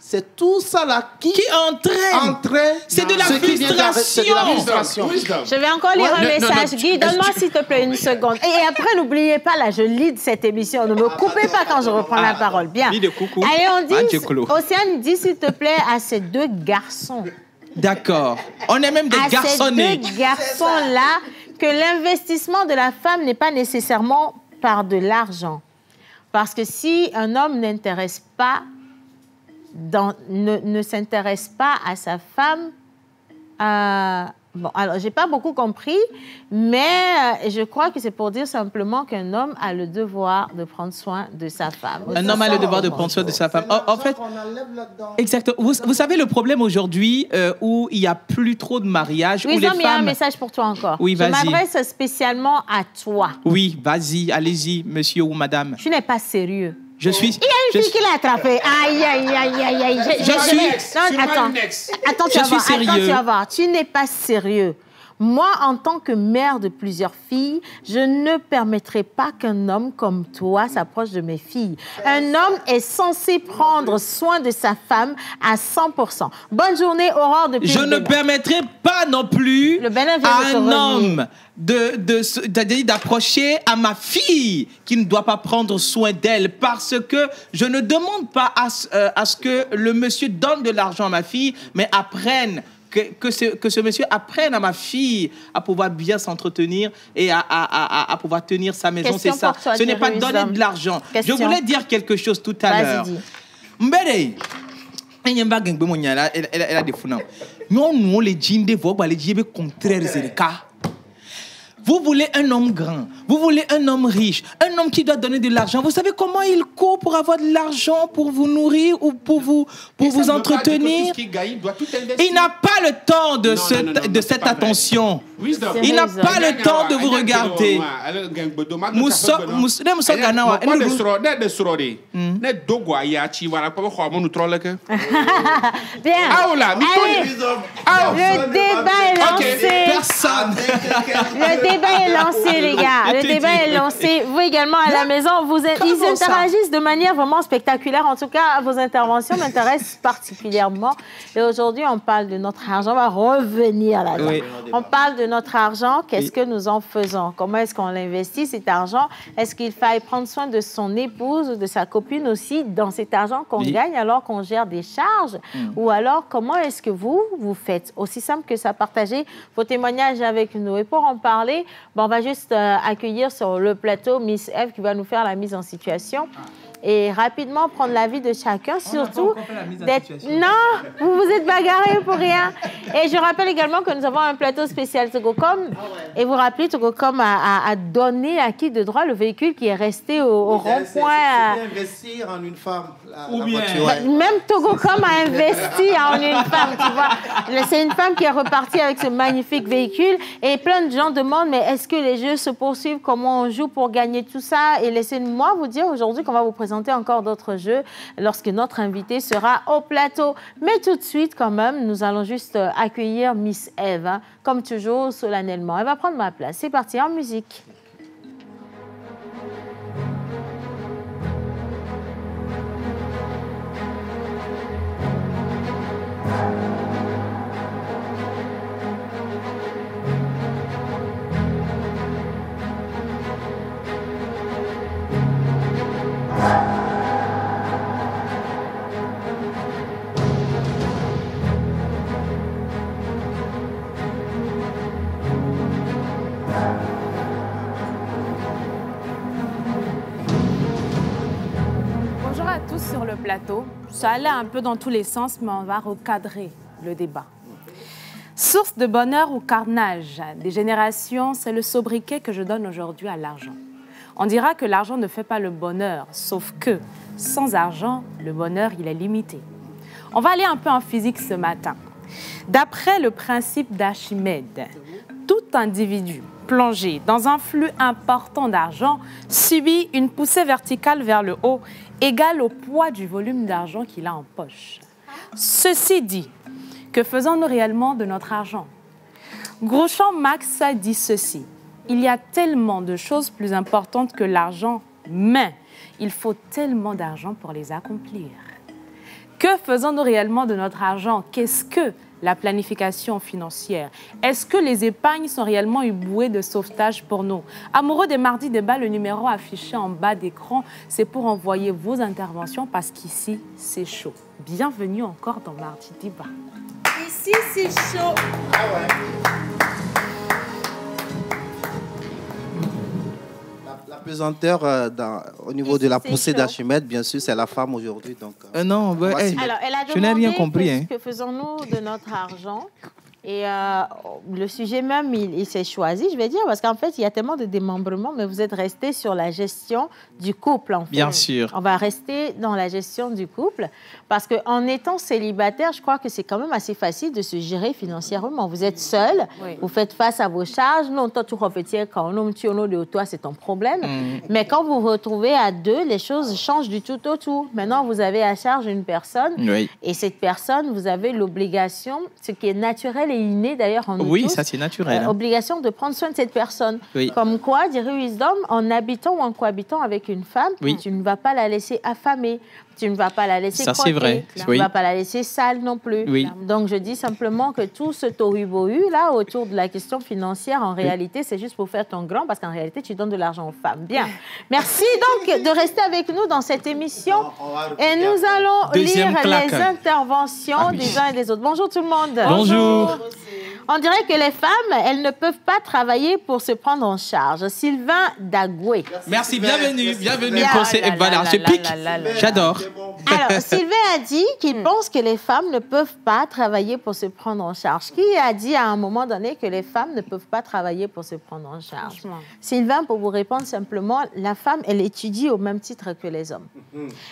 C'est tout ça là qui entraîne. C'est de la frustration. Je vais encore lire un message. Guy, donne-moi s'il te plaît une seconde. Et après, n'oubliez pas, là, je lead cette émission. Ne me coupez pas quand je reprends la parole. Bien. Allez, on dit, Océane, dis s'il te plaît à ces deux garçons. D'accord. On est même des garçonnés. Ces deux garçons-là, que l'investissement de la femme n'est pas nécessairement par de l'argent. Parce que si un homme ne s'intéresse pas à sa femme, bon, alors, j'ai pas beaucoup compris, mais je crois que c'est pour dire simplement qu'un homme a le devoir de prendre soin de sa femme. Un homme a le devoir de prendre soin de sa femme. En fait, exactement. Vous savez, le problème aujourd'hui où il n'y a plus trop de mariages, où les femmes... il y a un message pour toi encore. Oui, vas-y. Je m'adresse spécialement à toi. Oui, vas-y, allez-y, monsieur ou madame. Tu n'es pas sérieux. Je suis... Il y a une fille qui l'a attrapé. Aïe, aïe, aïe, aïe, aïe. Attends, tu vas voir. Tu n'es pas sérieux. Moi, en tant que mère de plusieurs filles, je ne permettrai pas qu'un homme comme toi s'approche de mes filles. Un homme est censé prendre soin de sa femme à 100%. Bonne journée, Aurore de Je ne permettrai pas non plus à un homme d'approcher à ma fille qui ne doit pas prendre soin d'elle parce que je ne demande pas à ce que le monsieur donne de l'argent à ma fille, mais apprenne que ce monsieur apprenne à ma fille à pouvoir bien s'entretenir et à pouvoir tenir sa maison. C'est ça. Ce n'est pas donner de l'argent. Je voulais dire quelque chose tout à l'heure. Mbede, elle a des fous. Nous, les jeans de voix, les jeans contraires, c'est le cas. Vous voulez un homme grand, vous voulez un homme riche, un homme qui doit donner de l'argent. Vous savez comment il court pour avoir de l'argent, pour vous nourrir ou pour vous entretenir? Il n'a pas le temps de cette attention. Il n'a pas le temps de vous regarder. Bien. Le débat est lancé. Personne. Le débat est lancé, les gars. Le débat est lancé. Vous également à la maison, ils interagissent de manière vraiment spectaculaire. En tout cas, vos interventions m'intéressent particulièrement. Et aujourd'hui, on parle de notre argent. On va revenir là-dedans. Oui. On parle de notre argent. Qu'est-ce que nous en faisons? Comment est-ce qu'on l'investit, cet argent? Est-ce qu'il faille prendre soin de son épouse ou de sa copine aussi dans cet argent qu'on gagne alors qu'on gère des charges? Ou alors, comment est-ce que vous faites? Aussi simple que ça, partagez vos témoignages avec nous. Et pour en parler, on va juste accueillir sur le plateau Miss Eve qui va nous faire la mise en situation. et rapidement prendre l'avis de chacun, surtout d'être... Non, vous vous êtes bagarrés pour rien. Et je rappelle également que nous avons un plateau spécial Togocom. Et vous rappelez, Togocom a donné à qui de droit le véhicule qui est resté au rond-point. C'est investir en une femme. Ou bien... Même Togocom a investi en une femme, tu vois. C'est une femme qui est repartie avec ce magnifique véhicule. Et plein de gens demandent, mais est-ce que les jeux se poursuivent? Comment on joue pour gagner tout ça? Et laissez-moi vous dire aujourd'hui qu'on va vous présenter encore d'autres jeux lorsque notre invité sera au plateau. Mais tout de suite, quand même, nous allons juste accueillir Miss Eve, hein, comme toujours, solennellement. Elle va prendre ma place. C'est parti, en musique. Bonjour à tous sur le plateau. Ça allait un peu dans tous les sens, mais on va recadrer le débat. Source de bonheur ou carnage des générations, c'est le sobriquet que je donne aujourd'hui à l'argent. On dira que l'argent ne fait pas le bonheur, sauf que sans argent, le bonheur, il est limité. On va aller un peu en physique ce matin. D'après le principe d'Archimède, tout individu plongé dans un flux important d'argent subit une poussée verticale vers le haut égale au poids du volume d'argent qu'il a en poche. Ceci dit, que faisons-nous réellement de notre argent? Groucho Marx a dit ceci: il y a tellement de choses plus importantes que l'argent, mais il faut tellement d'argent pour les accomplir. Que faisons-nous réellement de notre argent? Qu'est-ce que la planification financière? Est-ce que les épargnes sont réellement une bouée de sauvetage pour nous? Amoureux des mardis débats, le numéro affiché en bas d'écran, c'est pour envoyer vos interventions parce qu'ici, c'est chaud. Bienvenue encore dans Mardi Débat. Ici, c'est chaud. La pesanteur au niveau de la poussée d'Archimède, bien sûr, c'est la femme aujourd'hui. Donc, non, bah, alors, elle a je n'ai rien demandé compris. Hein. que faisons-nous de notre argent? Et le sujet même, il s'est choisi, je vais dire, parce qu'en fait, il y a tellement de démembrements, mais vous êtes resté sur la gestion du couple, en fait. Bien sûr. On va rester dans la gestion du couple, parce qu'en étant célibataire, je crois que c'est quand même assez facile de se gérer financièrement. Vous êtes seul, Oui. vous faites face à vos charges. Non, toi, tu refais quand on de toi, c'est ton problème. Mais quand vous vous retrouvez à deux, les choses changent du tout au tout. Maintenant, vous avez à charge une personne, Oui. et cette personne, vous avez l'obligation, ce qui est naturel et inné d'ailleurs en nous Oui, tous, ça c'est naturel. Hein. obligation de prendre soin de cette personne. Oui. Comme quoi, dirait Wisdom, en habitant ou en cohabitant avec une femme, Oui. tu ne vas pas la laisser affamée. Tu ne vas pas la laisser Ça, c'est croquer. vrai. Tu Oui. ne vas pas la laisser sale non plus. Oui. Donc, je dis simplement que tout ce tohu-bohu, là, autour de la question financière, en réalité, c'est juste pour faire ton grand, parce qu'en réalité, tu donnes de l'argent aux femmes. Bien. Merci donc de rester avec nous dans cette émission. Et nous allons Deuxième lire claque. les interventions des uns et des autres. Bonjour tout le monde. Bonjour. On dirait que les femmes, elles ne peuvent pas travailler pour se prendre en charge. Sylvain Dagoué. Merci, bienvenue Là, pour ces... là, Voilà, là, ce là, pic. là, là, là. J'adore. Alors, Sylvain a dit qu'il pense que les femmes ne peuvent pas travailler pour se prendre en charge. Qui a dit à un moment donné que les femmes ne peuvent pas travailler pour se prendre en charge? Franchement. Sylvain, pour vous répondre simplement, la femme, elle étudie au même titre que les hommes.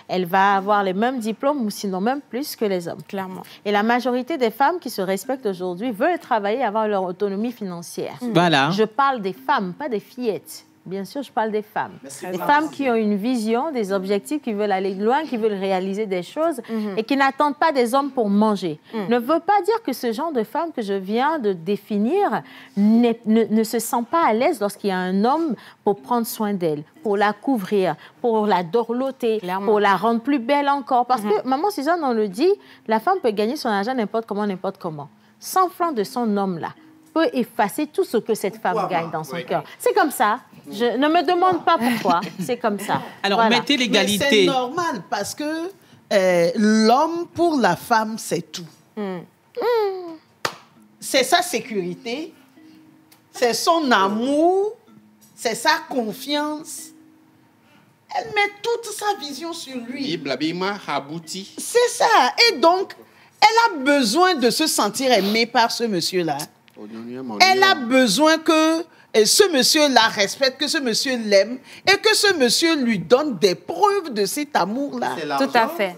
Elle va avoir les mêmes diplômes ou sinon même plus que les hommes. Clairement. Et la majorité des femmes qui se respectent aujourd'hui veulent travailler, avoir leur autonomie financière. Voilà. Je parle des femmes, pas des fillettes. Bien sûr, je parle des femmes. Des femmes qui ont une vision, des objectifs, qui veulent aller loin, qui veulent réaliser des choses et qui n'attendent pas des hommes pour manger. Ne veut pas dire que ce genre de femme que je viens de définir ne se sent pas à l'aise lorsqu'il y a un homme pour prendre soin d'elle, pour la couvrir, pour la dorloter, Clairement. pour la rendre plus belle encore. Parce que, maman Suzanne, on le dit, la femme peut gagner son argent n'importe comment. 100 francs de son homme-là peut effacer tout ce que cette femme gagne dans son cœur. C'est comme ça. Je ne me demande pas pourquoi. C'est comme ça. Alors, Voilà. mettez Mais l'égalité. c'est normal parce que l'homme pour la femme, c'est tout. C'est sa sécurité, c'est son amour, c'est sa confiance. elle met toute sa vision sur lui. Blabima abouti. C'est ça. Et donc, elle a besoin de se sentir aimée par ce monsieur-là. Elle a besoin que ce monsieur la respecte, que ce monsieur l'aime et que ce monsieur lui donne des preuves de cet amour-là. Tout à fait.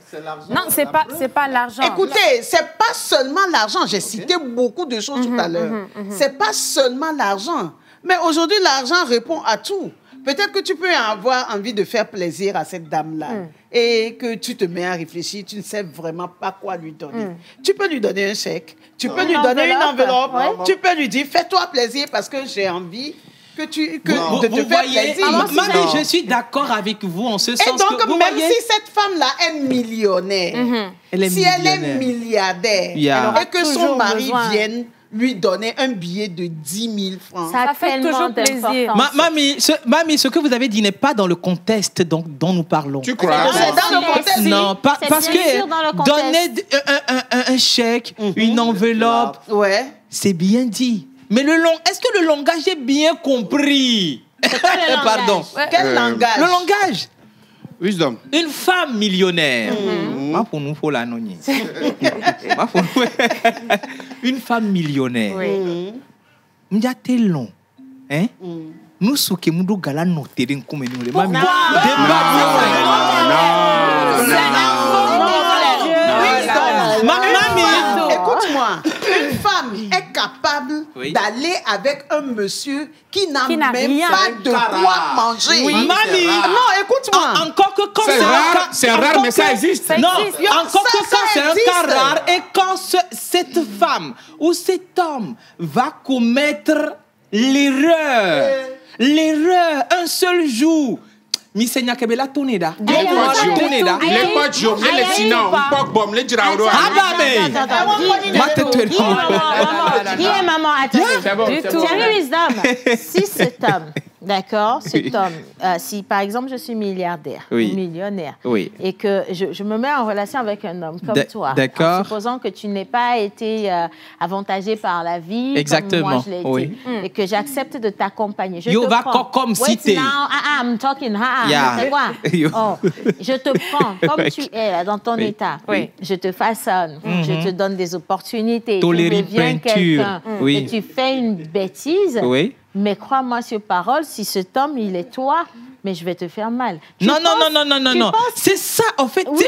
Non, c'est pas l'argent. Écoutez, c'est pas seulement l'argent. J'ai cité beaucoup de choses tout à l'heure. C'est pas seulement l'argent. Mais aujourd'hui, l'argent répond à tout. Peut-être que tu peux avoir envie de faire plaisir à cette dame-là et que tu te mets à réfléchir, tu ne sais vraiment pas quoi lui donner. Tu peux lui donner un chèque, tu peux lui donner une enveloppe, tu peux lui dire fais-toi plaisir parce que j'ai envie de te faire plaisir. Mamie, je suis d'accord avec vous en ce sens. Et donc, que même si cette femme-là est millionnaire, elle est milliardaire et que son mari vienne lui donner un billet de 10 000 francs. Ça fait toujours plaisir. Mamie, ce que vous avez dit n'est pas dans le contexte dont nous parlons. Tu crois? C'est dans le contexte. Non, parce que donner un chèque, une enveloppe, c'est bien dit. Mais est-ce que le langage est bien compris? C'est quoi le langage? Pardon. Quel langage? Le langage. Wisdom. Une femme millionnaire. Une femme millionnaire. Long. Hein? Nous souke mudo gala no terrain comme nous. Mamie. Mamie, écoute-moi. Une femme est capable d'aller avec un monsieur qui n'a même pas de quoi manger. Oui. Mamie, non, écoute-moi. Encore que quand c'est rare, mais ça existe. Non, encore que quand c'est un cas rare et quand cette femme ou cet homme va commettre l'erreur, un seul jour. Misenya kebela toneda. Il est pas Dieu, il est sinon, pas bon, le diraodo. Maman, attendez. Thierry Wisdom, si cet homme, d'accord, si par exemple je suis milliardaire, millionnaire, et que je me mets en relation avec un homme comme toi, en supposant que tu n'aies pas été avantagé par la vie, comme moi je l'ai été, et que j'accepte de t'accompagner. Je te prends. Comme cité. I'm talking. C'est quoi? Je te prends comme tu es là, dans ton état. Je te façonne. Je te donne des opportunités. Tu deviens quelqu'un. Et tu fais une bêtise. Mais crois-moi sur parole, si cet homme, il est toi, mais je vais te faire mal. Non. C'est ça, en fait. L'homme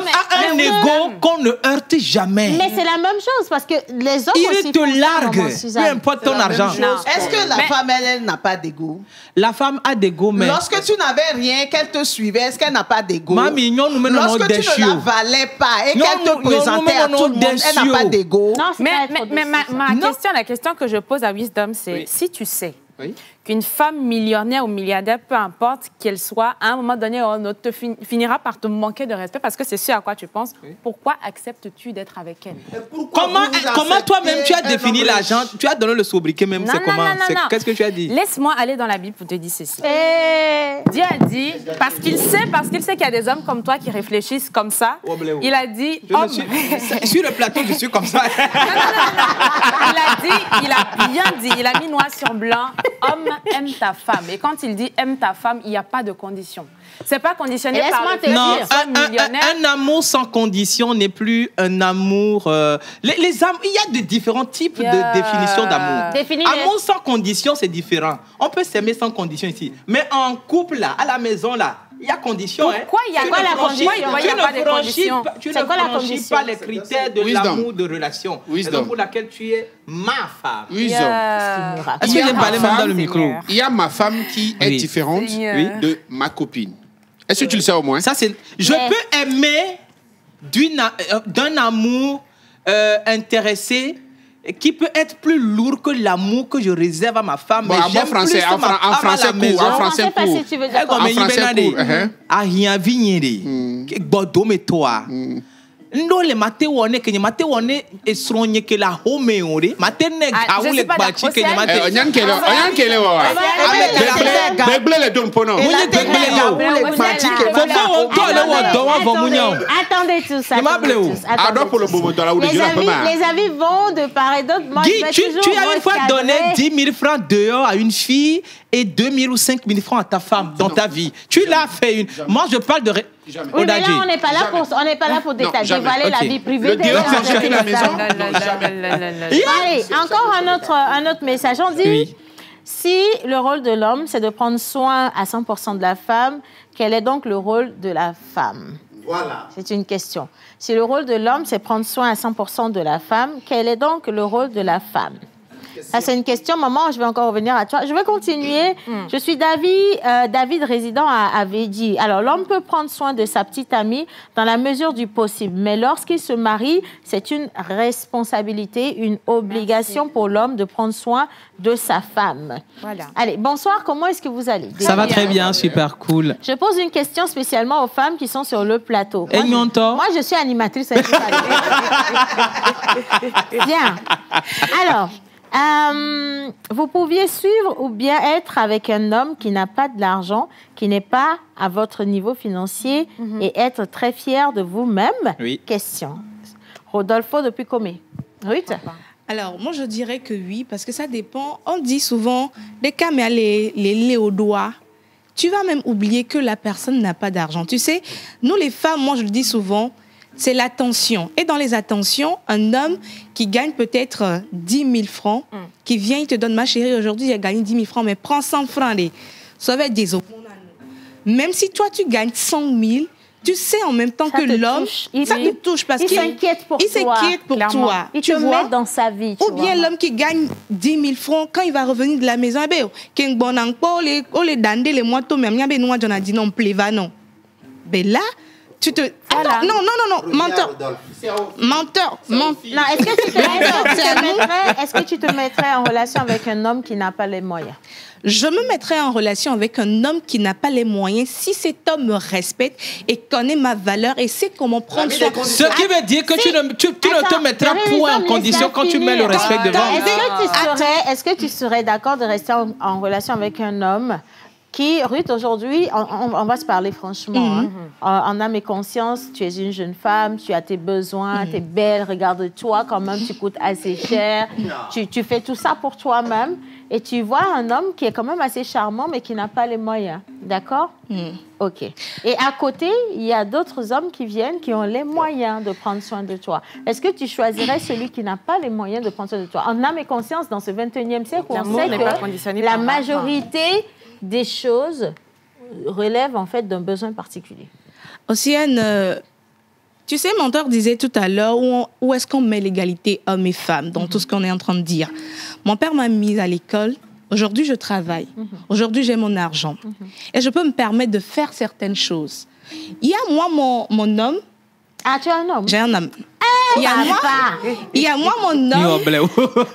a un ego qu'on ne heurte jamais. Mais c'est la même chose, parce que les hommes aussi il te largue, peu importe ton argent. Est-ce que la femme, elle n'a pas d'ego? La femme a d'ego, mais... Lorsque tu n'avais rien, qu'elle te suivait, est-ce qu'elle n'a pas d'ego? Lorsque tu ne la valais pas et qu'elle te présentait à tout le monde, elle n'a pas d'ego? Mais la question que je pose à Wisdom, c'est si tu sais qu'une femme millionnaire ou milliardaire, peu importe qu'elle soit, à un moment donné, on finira par te manquer de respect parce que c'est ce à quoi tu penses. Pourquoi acceptes-tu d'être avec elle? Comment toi-même tu as défini l'argent? Tu as donné le sobriquet même, c'est comment? Qu'est-ce que tu as dit? Laisse-moi aller dans la Bible pour te dire ceci. Dieu a dit, parce qu'il sait qu'il y a des hommes comme toi qui réfléchissent comme ça, il a dit... Sur le plateau, je suis comme ça. Il a bien dit, il a mis noir sur blanc, homme, aime ta femme. Et quand il dit aime ta femme, il n'y a pas de condition. C'est pas conditionné par le fait que millionnaire. Un amour sans condition n'est plus un amour... les amours, il y a de différents types de définitions d'amour. Amour sans condition, c'est différent. On peut s'aimer sans condition ici. Mais en couple, là, à la maison, là, il y a condition. Pourquoi il y a quoi la condition? Tu ne franchis pas les critères de l'amour de relation. Raison pour laquelle tu es ma femme. Est-ce que j'ai parlé même dans le micro? Il y a ma femme qui est différente de ma copine. Est-ce que tu le sais au moins? Je peux aimer d'un amour intéressé qui peut être plus lourd que l'amour que je réserve à ma femme. Bon, mais j'aime français, en français court. En français court. Si tu veux dire quoi. A rien vigné. Bordeaux mais toi. ndo le mate wone ke mate wone esronye ke la home ore mate ne gaule bachi ke mate onyan kele wa begle le don pono attendez tout ça. Les avis vont de part et d'autre. Tu as une fois donné 10 000 francs dehors à une fille et 2 000 ou 5 000 francs à ta femme dans ta vie. Tu l'as fait une. Moi, je parle de. Oui, mais là, on n'est pas là pour dévoiler la vie privée des gens. Allez, encore un autre message. On dit, si le rôle de l'homme, c'est de prendre soin à 100% de la femme, quel est donc le rôle de la femme? Voilà. C'est une question. Si le rôle de l'homme, c'est prendre soin à 100% de la femme, quel est donc le rôle de la femme? Ça, c'est une question. Maman, je vais encore revenir à toi. Je vais continuer. Je suis David, résident à Védi. Alors, l'homme peut prendre soin de sa petite amie dans la mesure du possible. Mais lorsqu'il se marie, c'est une responsabilité, une obligation pour l'homme de prendre soin de sa femme. Voilà. Allez, bonsoir. Comment est-ce que vous allez? Ça va très bien, super cool. Je pose une question spécialement aux femmes qui sont sur le plateau. Moi, je suis animatrice. Bien. Alors... vous pouviez suivre ou bien être avec un homme qui n'a pas de l'argent, qui n'est pas à votre niveau financier et être très fier de vous-même. Oui. Question. Rodolfo, depuis combien? Ruth? Alors, moi, je dirais que oui, parce que ça dépend. On dit souvent, les cas, mais les au doigt. Tu vas même oublier que la personne n'a pas d'argent. Tu sais, nous, les femmes, moi, je le dis souvent, c'est l'attention. Et dans les attentions, un homme qui gagne peut-être 10 000 francs, qui vient, il te donne, ma chérie, aujourd'hui, j'ai gagné 10 000 francs, mais prends 100 francs. Ça va être des autres. Même si toi, tu gagnes 100 000, tu sais en même temps que l'homme, ça te touche parce qu'il s'inquiète pour toi. Il s'inquiète pour toi. Il te met dans sa vie. Ou bien l'homme qui gagne 10 000 francs, quand il va revenir de la maison, il bon encore les dande les motos, mais il y a des noix, j'en ai dit non, pléva non. Ben là, tu te... Voilà. Attends, non, menteur. Non, est-ce que tu te mettrais en relation avec un homme qui n'a pas les moyens? Je me mettrais en relation avec un homme qui n'a pas les moyens si cet homme me respecte et connaît ma valeur et sait comment prendre soin. Ce qui veut dire que tu ne te mettras point en condition quand tu mets le respect devant. Est-ce que tu serais d'accord de rester en relation avec un homme qui, Ruth, aujourd'hui, on va se parler franchement, en âme et conscience, tu es une jeune femme, tu as tes besoins, tu es belle, regarde-toi quand même, tu coûtes assez cher, tu fais tout ça pour toi-même, et tu vois un homme qui est quand même assez charmant, mais qui n'a pas les moyens, d'accord? OK. Et à côté, il y a d'autres hommes qui viennent, qui ont les moyens de prendre soin de toi. Est-ce que tu choisirais celui qui n'a pas les moyens de prendre soin de toi? En âme et conscience, dans ce 21e siècle, on sait que la majorité des choses relèvent en fait d'un besoin particulier. Océane, tu sais, Mentor disait tout à l'heure où est-ce qu'on met l'égalité hommes et femmes dans tout ce qu'on est en train de dire. Mon père m'a mise à l'école. Aujourd'hui, je travaille. Aujourd'hui, j'ai mon argent. Et je peux me permettre de faire certaines choses. Il y a moi, mon homme. Ah, tu as un homme? J'ai un homme. Il y a moi, mon homme,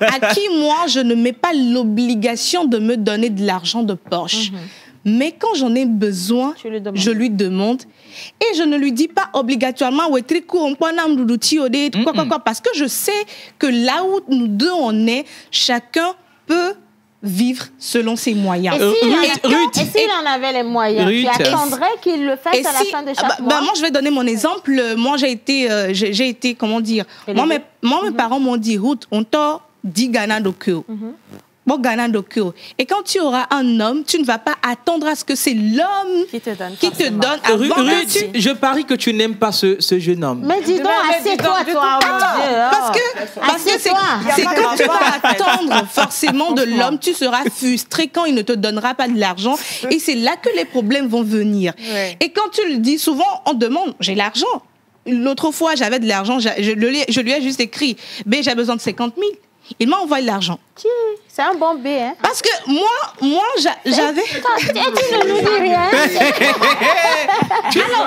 à qui moi, je ne mets pas l'obligation de me donner de l'argent de poche. Mais quand j'en ai besoin, je lui demande. Et je ne lui dis pas obligatoirement parce que je sais que là où nous deux on est, chacun peut vivre selon ses moyens. Et s'il en avait les moyens, tu attendrais qu'il le fasse à la fin de chaque mois? Moi, je vais donner mon exemple. Moi, j'ai été, comment dire, moi, mes parents m'ont dit, Ruth, on t'a dit Ghana Dokyo. Bon, Ghana Dokyo. Et quand tu auras un homme, tu ne vas pas attendre à ce que c'est l'homme qui te donne. Ruth, je parie que tu n'aimes pas ce jeune homme. Mais dis donc, assieds-toi, toi. Parce que c'est quand tu vas attendre forcément de l'homme, tu seras frustré quand il ne te donnera pas de l'argent. Et c'est là que les problèmes vont venir. Et quand tu le dis, souvent, on demande, j'ai l'argent. L'autre fois, j'avais de l'argent, je lui ai juste écrit, j'ai besoin de 50 000. Il m'a envoyé l'argent. C'est un bon B, hein? Parce que moi j'avais... Tu ne nous dis rien. Alors,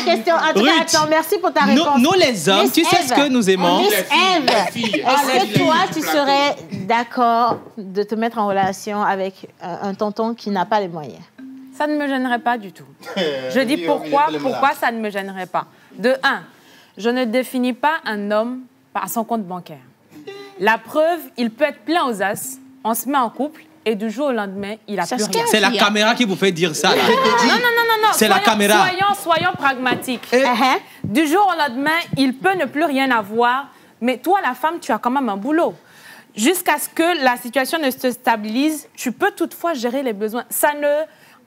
la question. Attends, merci pour ta réponse. Nous, les hommes, tu sais ce que nous aimons? Miss Eve, est-ce que toi, tu serais d'accord de te mettre en relation avec un tonton qui n'a pas les moyens? Ça ne me gênerait pas du tout. Je dis pourquoi ça ne me gênerait pas. De un, Je ne définis pas un homme par son compte bancaire. La preuve, il peut être plein aux as, on se met en couple et du jour au lendemain, il a plus rien. C'est la caméra qui vous fait dire ça, là. Non. C'est la caméra. Soyons pragmatiques. Du jour au lendemain, il peut ne plus rien avoir, mais toi, la femme, tu as quand même un boulot. Jusqu'à ce que la situation ne se stabilise, tu peux toutefois gérer les besoins.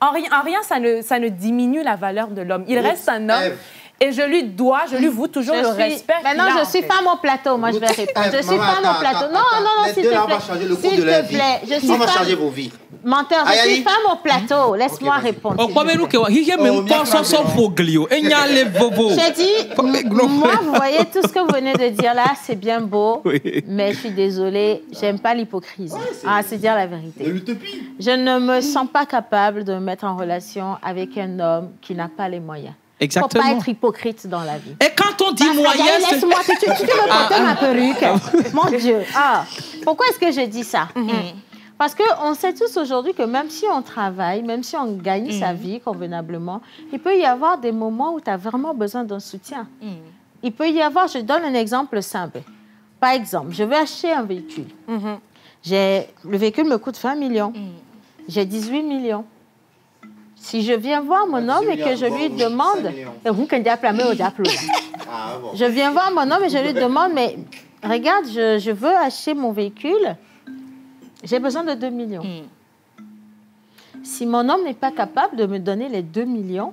En rien, ça ne diminue la valeur de l'homme. Il reste un homme. Et je lui voue toujours le respect. Maintenant, je suis femme au plateau. Moi, je vais répondre. Je suis femme au plateau. Non, s'il te plaît. On va changer le cours de la vie. On va changer vos vies. Menteur, je suis femme au plateau. Laisse-moi répondre. J'ai dit, moi, vous voyez, tout ce que vous venez de dire là, c'est bien beau, mais je suis désolée, j'aime pas l'hypocrisie. C'est dire la vérité. Je ne me sens pas capable de me mettre en relation avec un homme qui n'a pas les moyens. Exactement. Il ne faut pas être hypocrite dans la vie. Et quand on dit moyen... Laisse-moi, tu peux me porter ma perruque. Mon Dieu. Pourquoi est-ce que je dis ça? Parce qu'on sait tous aujourd'hui que même si on travaille, même si on gagne sa vie convenablement, il peut y avoir des moments où tu as vraiment besoin d'un soutien. Il peut y avoir, je donne un exemple simple. Par exemple, je veux acheter un véhicule. Le véhicule me coûte 20 millions. J'ai 18 millions. Si je viens voir mon homme et que je lui demande... Je viens voir mon homme et je lui demande, mais regarde, je veux acheter mon véhicule, j'ai besoin de 2 millions. Si mon homme n'est pas capable de me donner les 2 millions,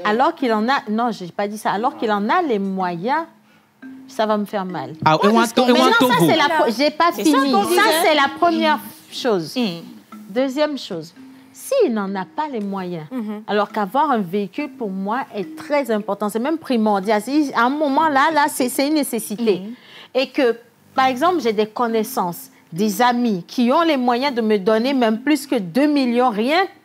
alors qu'il en a... Non, je n'ai pas dit ça. Alors qu'il en a les moyens, ça va me faire mal. Maintenant, ça, j'ai pas fini. Ça, c'est la première chose. Deuxième chose. S'il n'en a pas les moyens, alors qu'avoir un véhicule, pour moi, est très important. C'est même primordial. À un moment là, c'est une nécessité. Et que, par exemple, j'ai des connaissances, des amis qui ont les moyens de me donner même plus que 2 millions,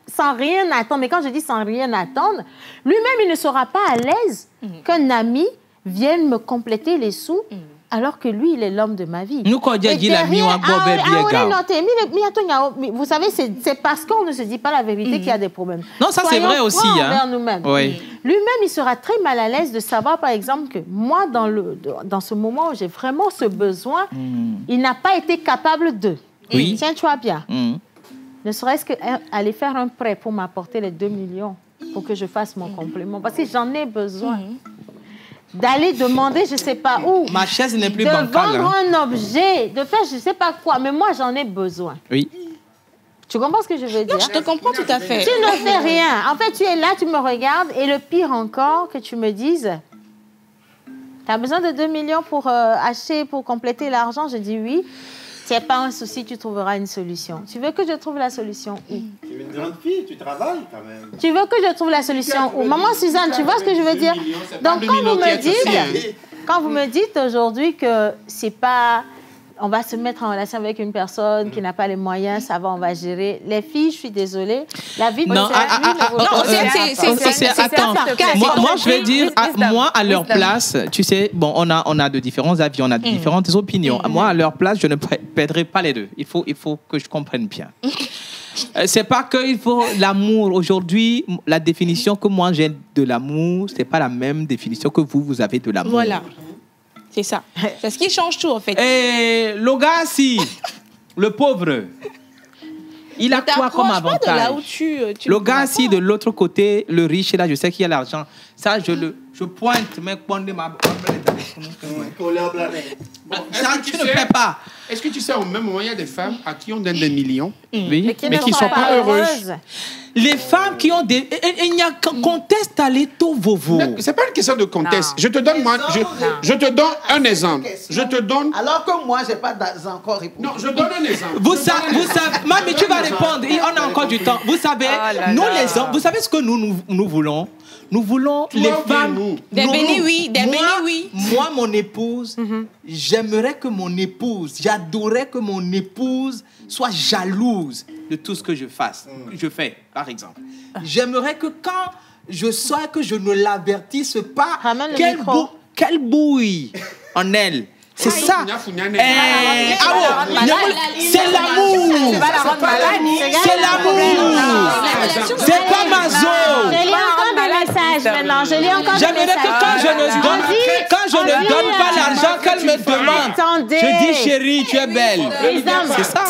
sans rien attendre. Mais quand je dis sans rien attendre, lui-même, il ne sera pas à l'aise qu'un ami vienne me compléter les sous, alors que lui, il est l'homme de ma vie. Vous savez, c'est parce qu'on ne se dit pas la vérité qu'il y a des problèmes. Non, ça c'est vrai aussi. Nous-mêmes. Lui-même, il sera très mal à l'aise de savoir, par exemple, que moi, dans ce moment où j'ai vraiment ce besoin, il n'a pas été capable de. Tiens-toi bien. Ne serait-ce qu'aller faire un prêt pour m'apporter les 2 millions pour que je fasse mon complément. Parce que j'en ai besoin. D'aller demander je ne sais pas où. Ma chaise n'est plus bancale. De vendre un objet, de faire je ne sais pas quoi. Mais moi, j'en ai besoin. Tu comprends ce que je veux dire? Non, je te comprends tout à fait. Tu ne fais rien. En fait, tu es là, tu me regardes. Et le pire encore, que tu me dises, tu as besoin de 2 millions pour acheter, pour compléter l'argent? Je dis oui. Ce n'est pas un souci, tu trouveras une solution. Tu veux que je trouve la solution où? Tu es une grande fille, tu travailles quand même. Tu veux que je trouve la solution où? Maman Suzanne, tu vois ce que je veux dire? Donc, quand vous me dites aujourd'hui que c'est pas... On va se mettre en relation avec une personne qui n'a pas les moyens, ça va, on va gérer. Les filles, je suis désolée. La vie de moi, je vais dire, moi, à leur place, tu sais, bon, on a de différents avis, on a de différentes opinions. Moi, à leur place, je ne perdrai pas les deux. Il faut que je comprenne bien. C'est pas qu'il faut l'amour. Aujourd'hui, la définition que moi j'ai de l'amour, c'est pas la même définition que vous avez de l'amour. Voilà. C'est ça. C'est ce qui change tout, en fait. Et le gars, le pauvre, il a quoi comme avantage? De là où le gars, de l'autre côté, le riche, là, je sais qu'il y a l'argent. Ça, je pointe, mais ma... Ça, tu ne fais pas. Est-ce que tu sais, au même moment, il y a des femmes à qui on donne des millions, mais qui ne sont pas heureuses. Les femmes qui ont des... Il y a conteste à l'étau vovo. C'est pas une question de conteste. Je te donne un exemple. Je te donne... Alors que moi, je n'ai pas encore répondu. Non, je donne un exemple. Vous savez, Mami, tu vas répondre. On a encore du temps. Vous savez, nous les hommes, vous savez ce que nous voulons? Nous voulons les femmes... Des bénis, oui. Moi, mon épouse, j'aimerais que j'adorerais que mon épouse soit jalouse de tout ce que je fais, par exemple. J'aimerais que quand je sors, que je ne l'avertisse pas, qu'elle bouille en elle. C'est ça. C'est l'amour. C'est l'amour. C'est pas ma zone. Je lis encore des messages maintenant. Je lis encore des messages. J'aimerais que quand je Attendez. Je dis chérie, tu es belle. C'est ça.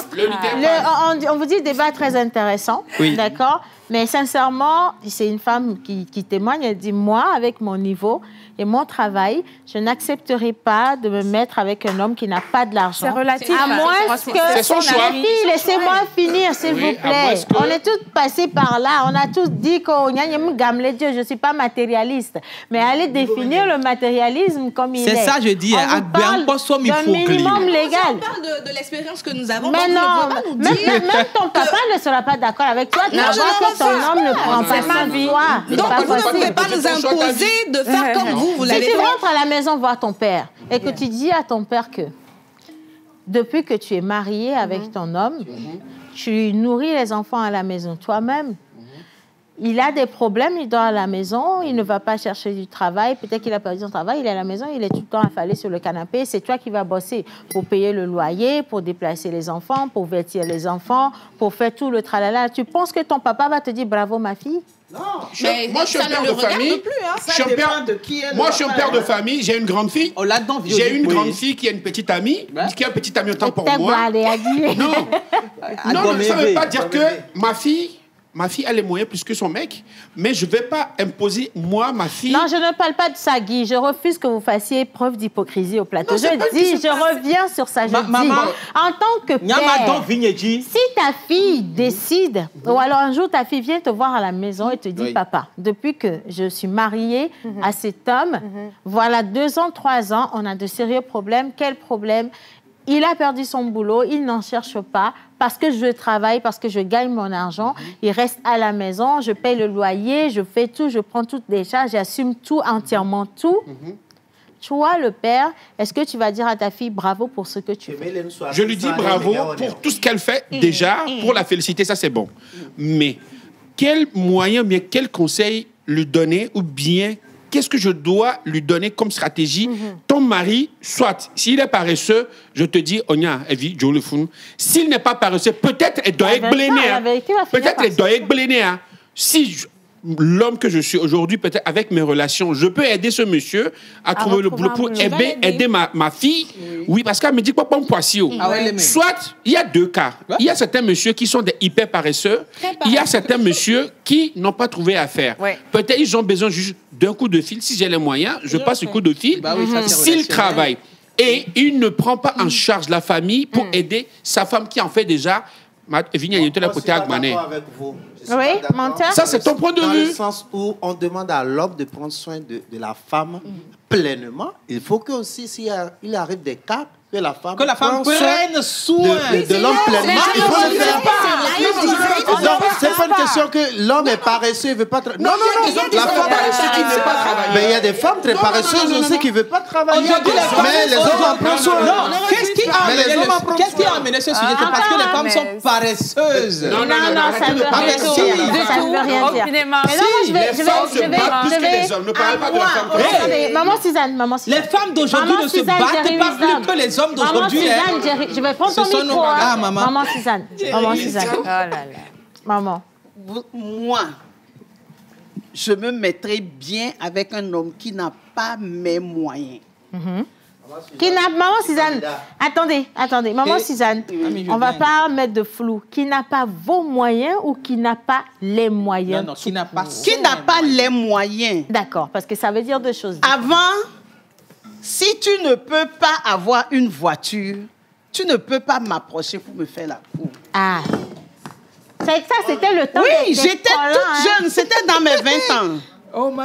On vous dit débat très intéressant. Oui. D'accord. Mais sincèrement, c'est une femme qui témoigne. Elle dit, moi, avec mon niveau et mon travail, je n'accepterai pas de me mettre avec un homme qui n'a pas de l'argent. C'est relatif. À moins que... C'est son choix. Les filles, laissez-moi finir, s'il vous plaît. On est toutes passées par là. On a tous dit que je ne suis pas matérialiste. Mais allez définir le matérialisme comme il est. C'est ça, je dis. On vous parle d'un minimum légal. On parle de l'expérience que nous avons. Mais non, même ton papa ne sera pas d'accord avec toi. Tu vas voir que ton homme ne prend pas soin de toi. Donc, vous ne pouvez pas nous imposer de faire comme vous. Si tu rentres à la maison voir ton père et que tu dis à ton père que depuis que tu es marié avec ton homme, tu nourris les enfants à la maison toi-même. Il a des problèmes, il dort à la maison, il ne va pas chercher du travail, peut-être qu'il a perdu son travail, il est à la maison, il est tout le temps affalé sur le canapé. C'est toi qui vas bosser pour payer le loyer, pour déplacer les enfants, pour vêtir les enfants, pour faire tout le tralala. Tu penses que ton papa va te dire bravo ma fille? Non, moi je suis un père de famille. Je suis un père de famille, j'ai une grande fille. J'ai une grande fille qui a une petite amie, qui a un petit ami autant pour moi. Non, ça ne veut pas dire que ma fille, a les moyens plus que son mec, mais je ne vais pas imposer, moi, ma fille... Non, je ne parle pas de ça, Guy. Je refuse que vous fassiez preuve d'hypocrisie au plateau. Je reviens sur ça. Je dis, en tant que père, si ta fille décide, ou alors un jour ta fille vient te voir à la maison et te dit, papa, depuis que je suis mariée à cet homme, voilà 2 ans, 3 ans, on a de sérieux problèmes. Quel problème? Il a perdu son boulot, il n'en cherche pas parce que je travaille, parce que je gagne mon argent. Il reste à la maison, je paye le loyer, je fais tout, je prends toutes les charges, j'assume tout, entièrement tout. Toi, le père, est-ce que tu vas dire à ta fille bravo pour ce que tu fais? Je lui dis bravo pour tout ce qu'elle fait déjà, pour la féliciter, ça c'est bon. Mais quel moyen, bien quel conseil lui donner ou bien qu'est-ce que je dois lui donner comme stratégie? Ton mari, soit, s'il est paresseux, je te dis, Onya, elle vit, Joe le fou. S'il n'est pas paresseux, peut-être elle doit être blénée. Peut-être elle doit être blénée. Si l'homme que je suis aujourd'hui, peut-être avec mes relations, je peux aider ce monsieur à trouver le boulot pour aider ma fille. Oui, parce qu'elle me dit, papa, soit, il y a 2 cas. Il y a certains messieurs qui sont des hyper paresseux. Il y a certains messieurs qui n'ont pas trouvé à faire. Peut-être ils ont besoin juste d'un coup de fil. Si j'ai les moyens, je passe le coup de fil. S'il travaille et il ne prend pas en charge la famille pour aider sa femme qui en fait déjà... Ça, c'est ton point de vue. Dans le sens où on demande à l'homme de prendre soin de la femme pleinement, il faut que aussi, s'il arrive des cas, que la femme prenne soin de l'homme pleinement. Il faut le faire. Donc, c'est pas une question que l'homme est paresseux, il ne veut pas travailler. Non, la femme paresseuse qui ne veut pas travailler. Mais il y a des femmes très paresseuses aussi qui ne veulent pas travailler. Mais les hommes en prennent soin. Qu'est-ce qui a amené ce sujet? C'est parce que les femmes sont paresseuses. Non, ça ne veut rien dire. Ça ne veut rien dire. Mais non, je vais... Ne parlez pas de la femme. Maman Suzanne. Les femmes d'aujourd'hui ne se battent pas plus que les hommes d'aujourd'hui. Maman Suzanne, je vais prendre ton micro. Maman Suzanne. Oh là là. Maman. Moi, je me mettrais bien avec un homme qui n'a pas mes moyens. Maman Suzanne, attendez. Maman Suzanne, on ne va pas mettre de flou. Qui n'a pas vos moyens ou qui n'a pas les moyens? Non, qui n'a pas les moyens. D'accord, parce que ça veut dire 2 choses. Avant, si tu ne peux pas avoir une voiture, tu ne peux pas m'approcher pour me faire la cour. Ah. Ça, c'était le temps. Oui, j'étais toute jeune, c'était dans mes 20 ans.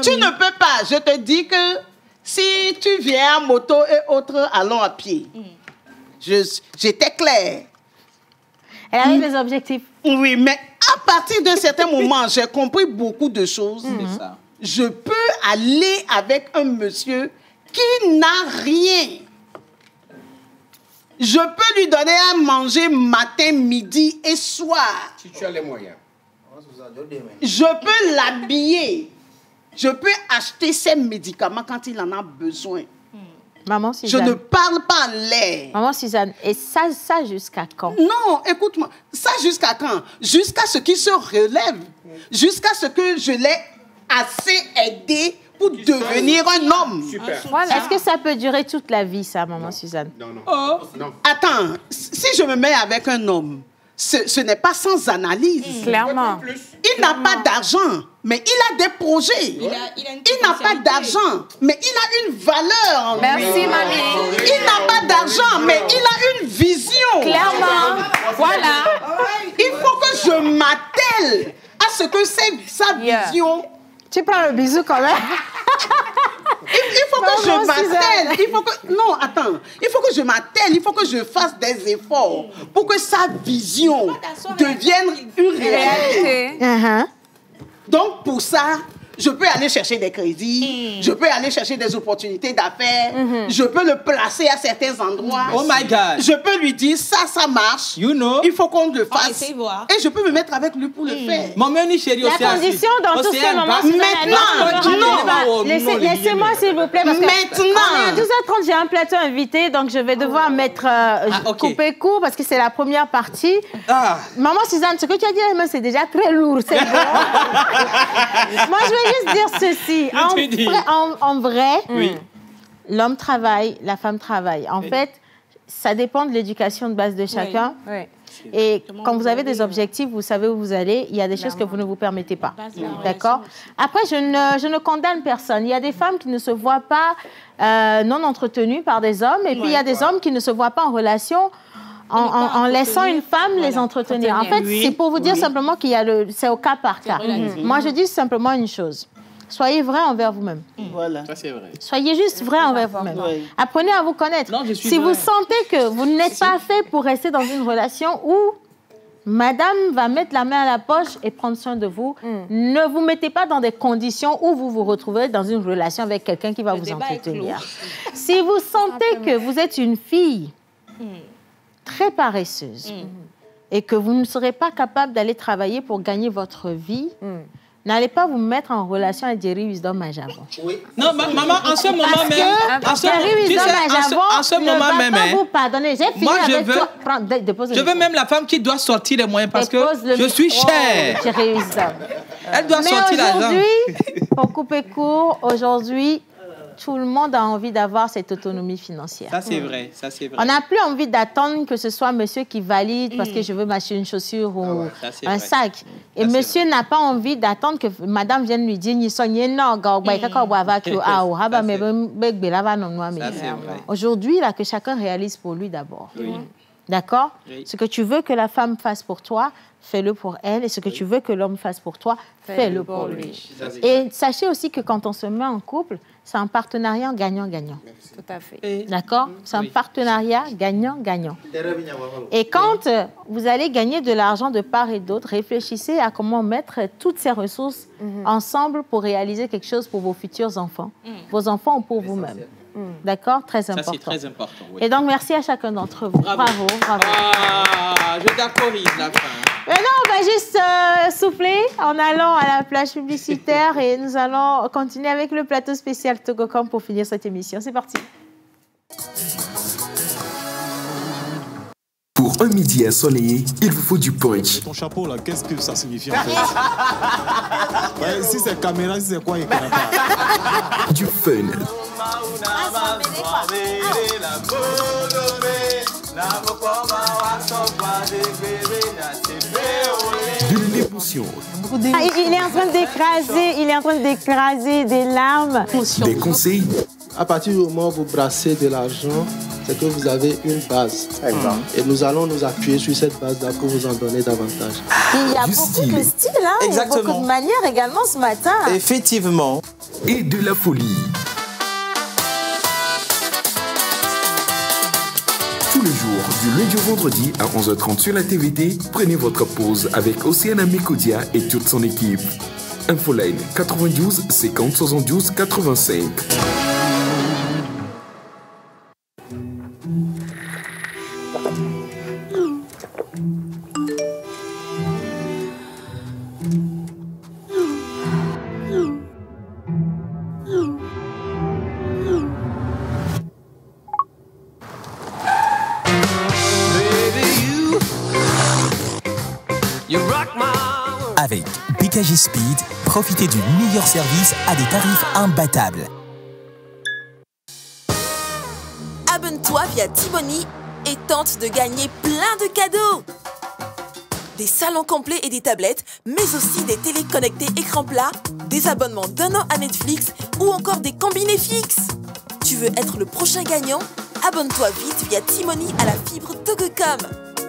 Tu ne peux pas. Je te dis que si tu viens en moto et autres, allons à pied. J'étais claire. Elle avait des objectifs. Oui, mais à partir d'un certain moment, j'ai compris beaucoup de choses. Je peux aller avec un monsieur qui n'a rien. Je peux lui donner à manger matin, midi et soir. Si tu as les moyens. Je peux l'habiller. Je peux acheter ses médicaments quand il en a besoin. Maman Suzanne. Je ne parle pas en l'air. Maman Suzanne, et ça jusqu'à quand? Non, écoute-moi. Ça jusqu'à quand? Jusqu'à ce qu'il se relève. Jusqu'à ce que je l'ai assez aidé pour devenir un homme. Super. Voilà. Est-ce que ça peut durer toute la vie, ça, maman Suzanne? Non, non. Oh, Non. attends, si je me mets avec un homme, ce n'est pas sans analyse. Clairement. Il n'a pas d'argent, mais il a des projets. Il n'a pas d'argent, mais il a une valeur en lui. Merci, mamie. Il n'a pas d'argent, mais il a une vision. Clairement. Voilà. Il faut que je m'attelle à ce que c'est sa vision. Tu prends le bisou quand même. Il faut que je m'attelle. Il faut que... Non, attends. Il faut que je m'attelle. Il faut que je fasse des efforts pour que sa vision devienne une réalité. Donc, pour ça, je peux aller chercher des crédits, je peux aller chercher des opportunités d'affaires, je peux le placer à certains endroits. Oh my God. Je peux lui dire, ça marche. You know. Il faut qu'on le fasse. essaye voir. Et je peux me mettre avec lui pour le faire. Maman, chérie, La condition dans tous ces moments, laissez-moi s'il vous plaît, parce que Maintenant. à 12h30, j'ai un plateau invité, donc je vais devoir mettre couper court parce que c'est la première partie. Ah. Maman Suzanne, ce que tu as dit, c'est déjà très lourd, c'est bon. Moi, je vais juste dire ceci. En vrai, l'homme travaille, la femme travaille. En fait, ça dépend de l'éducation de base de chacun. Oui. Et quand vous avez des objectifs, vous savez où vous allez, il y a des choses que vous ne vous permettez pas. D'accord? Après, je ne condamne personne. Il y a des femmes qui ne se voient pas non entretenues par des hommes, et puis il y a des hommes qui ne se voient pas en relation en laissant une femme les entretenir. En fait, c'est pour vous dire simplement qu'il y a c'est au cas par cas. Moi, je dis simplement une chose. Soyez vrai envers vous-même. Voilà. Ça, c'est vrai. Soyez juste vrai envers vous-même. Apprenez à vous connaître. Non, je suis si vrai. vous sentez que vous n'êtes pas fait pour rester dans une relation où madame va mettre la main à la poche et prendre soin de vous, ne vous mettez pas dans des conditions où vous vous retrouvez dans une relation avec quelqu'un qui va vous entretenir. Si vous sentez que vous êtes une fille très paresseuse et que vous ne serez pas capable d'aller travailler pour gagner votre vie, n'allez pas vous mettre en relation avec Jerry Wisdom à Javon. Non, maman, en ce moment Parce même. que Jerry Wisdom à Javon en ce ne moment va même. pas vous pardonner. J'ai fini Moi, avec toi. Dépose le Je veux micro. même la femme qui doit sortir les moyens parce que Dépose le je suis micro, chère. Jerry Wisdom. Elle doit Mais sortir l'argent. aujourd'hui, pour couper court, aujourd'hui, tout le monde a envie d'avoir cette autonomie financière. Ça, c'est vrai. Ça, c'est vrai. On n'a plus envie d'attendre que ce soit monsieur qui valide parce que je veux m'acheter une chaussure ou Ça, c'est un vrai. sac. Et monsieur n'a pas envie d'attendre que madame vienne lui dire aujourd'hui, là, que chacun réalise pour lui d'abord. D'accord? Oui. Ce que tu veux que la femme fasse pour toi, fais-le pour elle. Et ce que tu veux que l'homme fasse pour toi, fais-le pour lui. Et sachez aussi que quand on se met en couple, c'est un partenariat gagnant-gagnant. Tout à fait. D'accord? C'est un partenariat gagnant-gagnant. Et quand vous allez gagner de l'argent de part et d'autre, réfléchissez à comment mettre toutes ces ressources ensemble pour réaliser quelque chose pour vos futurs enfants, vos enfants ou pour vous-même. D'accord? Très Ça, important. c'est très important. Oui. Et donc, merci à chacun d'entre vous. Bravo, bravo. Ah, je t'accorise la fin. Maintenant, on va juste souffler en allant à la plage publicitaire et nous allons continuer avec le plateau spécial Togocom pour finir cette émission. C'est parti. Pour un midi ensoleillé, il vous faut du punch, Ton chapeau là, qu'est-ce que ça signifie en fait? Ouais, si c'est caméra, si c'est quoi, il connaît pas. du fun, de l'émotion, Ah, il est en train d'écraser des larmes. des conseils À partir du moment où vous brassez de l'argent, c'est que vous avez une base. Et nous allons nous appuyer sur cette base-là pour vous en donner davantage. Il y a Du beaucoup style. de style, hein? Il y a Exactement. beaucoup de manières également ce matin. Effectivement. et de la folie. Tous les jours, du lundi au vendredi à 11h30 sur la TVT, prenez votre pause avec Océane Amécodia et toute son équipe. Infoline 92 50 72 85. Avec Big Speed, profitez du meilleur service à des tarifs imbattables. Abonne-toi via T-Money et tente de gagner plein de cadeaux. Des salons complets et des tablettes, mais aussi des télés connectées écran plat, des abonnements d'1 an à Netflix ou encore des combinés fixes. Tu veux être le prochain gagnant? Abonne-toi vite via T-Money à la fibre Togocom.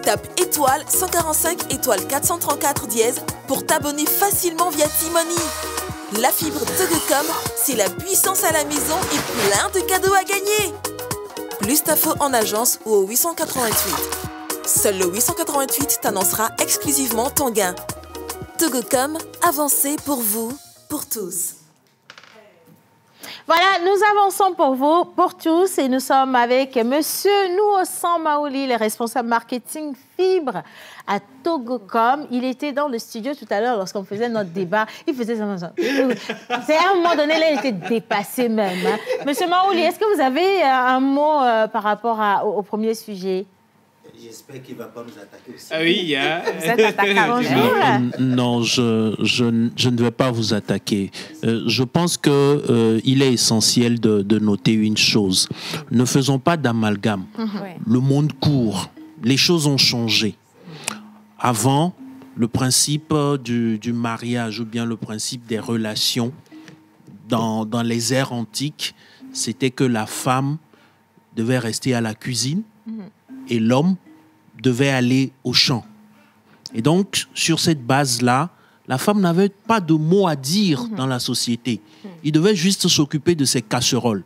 Tape étoile 145 étoile 434 dièse pour t'abonner facilement via T-Money. La fibre Togocom, c'est la puissance à la maison et plein de cadeaux à gagner. Plus d'infos en agence ou au 888. Seul le 888 t'annoncera exclusivement ton gain. Togocom, avancez pour vous, pour tous. Voilà, nous avançons pour vous, pour tous, et nous sommes avec Monsieur Nouossan Maouli, le responsable marketing fibre à Togocom. Il était dans le studio tout à l'heure lorsqu'on faisait notre débat. Il faisait ça. C'est à un moment donné, là, il était dépassé même. Hein. Monsieur Maouli, est-ce que vous avez un mot par rapport au premier sujet? J'espère qu'il ne va pas nous attaquer aussi. Ah oui, hein. Vous êtes attaquant. Non, je ne vais pas vous attaquer. Je pense qu'il est essentiel de noter une chose. Ne faisons pas d'amalgame. Le monde court. Les choses ont changé. Avant, le principe du mariage ou bien le principe des relations dans les ères antiques, c'était que la femme devait rester à la cuisine et l'homme devait aller au champ. Et donc, sur cette base-là, la femme n'avait pas de mot à dire dans la société. Il devait juste s'occuper de ses casseroles.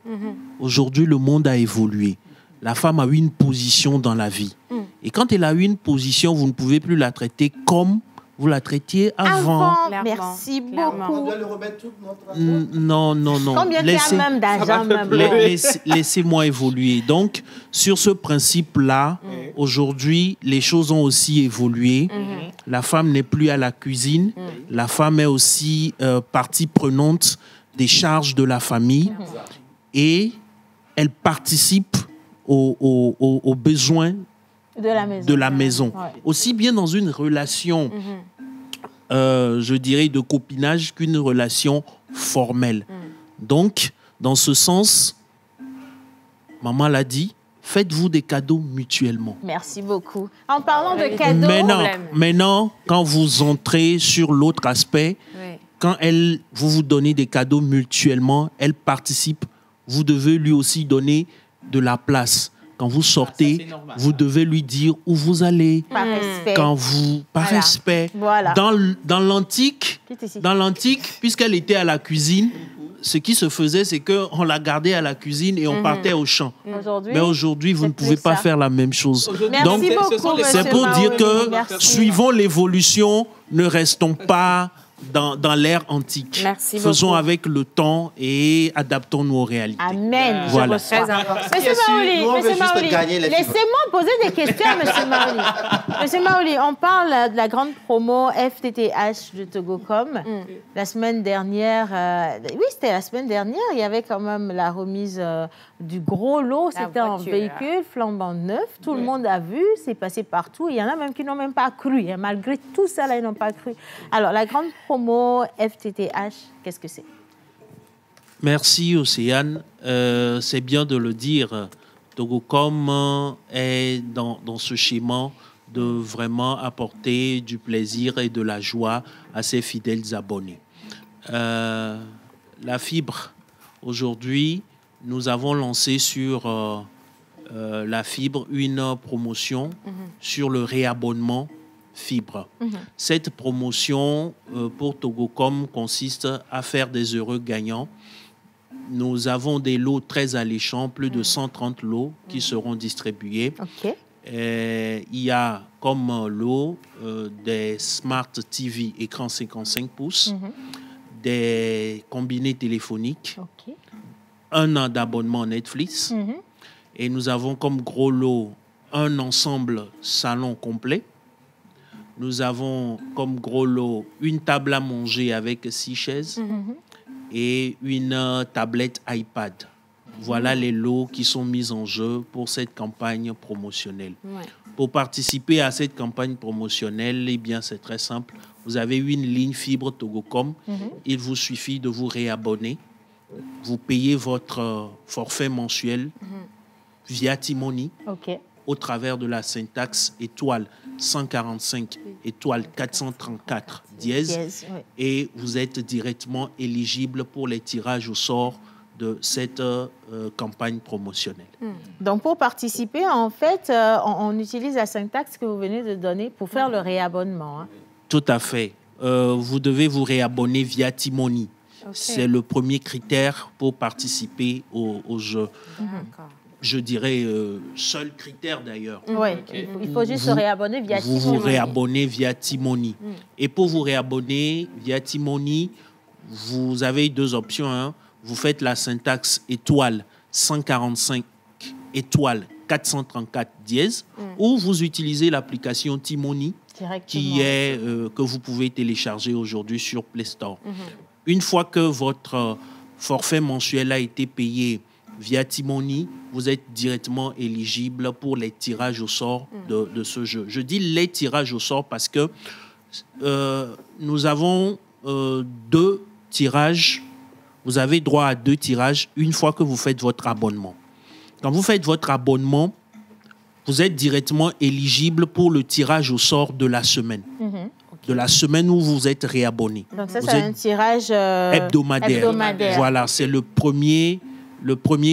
Aujourd'hui, le monde a évolué. La femme a eu une position dans la vie. Et quand elle a eu une position, vous ne pouvez plus la traiter comme vous la traitiez avant. Merci beaucoup. On doit le remettre toute notre Non. Combien tu as même d'argent même Laissez-moi évoluer. Donc, sur ce principe-là, aujourd'hui, les choses ont aussi évolué. La femme n'est plus à la cuisine. La femme est aussi partie prenante des charges de la famille. Et elle participe aux besoins de la maison. Ouais. Aussi bien dans une relation, je dirais, de copinage qu'une relation formelle. Donc, dans ce sens, maman l'a dit, faites-vous des cadeaux mutuellement. Merci beaucoup. En parlant de cadeaux... Maintenant, quand vous entrez sur l'autre aspect, quand vous donnez des cadeaux mutuellement, elle participe, vous devez lui aussi donner de la place. Quand vous sortez, vous devez lui dire où vous allez. Par respect. Par respect. Voilà. Dans l'antique, puisqu'elle était à la cuisine, ce qui se faisait, c'est qu'on la gardait à la cuisine et on partait au champ. Mais aujourd'hui, vous ne pouvez pas faire la même chose. Donc, c'est pour dire que suivons l'évolution, ne restons pas dans l'ère antique. Faisons avec le temps et adaptons-nous aux réalités. Amen. Voilà. Monsieur Maouli, laissez-moi poser des questions, Monsieur Maouli. Monsieur Maouli, on parle de la grande promo FTTH de Togocom. La semaine dernière, c'était la semaine dernière, il y avait quand même la remise du gros lot. C'était un véhicule flambant neuf. Tout le monde a vu, c'est passé partout. Il y en a même qui n'ont même pas cru. Et malgré tout ça, là, ils n'ont pas cru. Alors, la grande promo FTTH, qu'est-ce que c'est? Merci, Océane. C'est bien de le dire. Togocom est dans ce schéma de vraiment apporter du plaisir et de la joie à ses fidèles abonnés. La fibre, aujourd'hui, nous avons lancé sur la fibre une promotion sur le réabonnement fibre. Cette promotion pour Togocom consiste à faire des heureux gagnants. Nous avons des lots très alléchants, plus de 130 lots qui seront distribués. Il y a comme lot des Smart TV écran 55 pouces, des combinés téléphoniques, un an d'abonnement Netflix, et nous avons comme gros lot un ensemble salon complet. Nous avons comme gros lot une table à manger avec 6 chaises et une tablette iPad. Voilà les lots qui sont mis en jeu pour cette campagne promotionnelle. Pour participer à cette campagne promotionnelle, eh bien, c'est très simple. vous avez une ligne fibre Togocom. Il vous suffit de vous réabonner. Vous payez votre forfait mensuel via T-Money au travers de la syntaxe étoile 145 étoile 434 dièse et vous êtes directement éligible pour les tirages au sort de cette campagne promotionnelle. Donc, pour participer, en fait, on utilise la syntaxe que vous venez de donner pour faire le réabonnement. Hein. Tout à fait. Vous devez vous réabonner via T-Money. C'est le premier critère pour participer au jeu. Je dirais seul critère d'ailleurs. Oui, il faut juste se réabonner via T-Money. Vous vous réabonnez via T-Money. Et pour vous réabonner via T-Money, vous avez deux options. Hein. Vous faites la syntaxe étoile 145 étoile 434 dièse ou vous utilisez l'application T-Money qui est, que vous pouvez télécharger aujourd'hui sur Play Store. Une fois que votre forfait mensuel a été payé via T-Money, vous êtes directement éligible pour les tirages au sort de ce jeu. Je dis les tirages au sort parce que nous avons 2 tirages. Vous avez droit à 2 tirages une fois que vous faites votre abonnement. Quand vous faites votre abonnement, vous êtes directement éligible pour le tirage au sort de la semaine. De la semaine où vous êtes réabonné. Donc ça, c'est un tirage hebdomadaire. Voilà, c'est le premier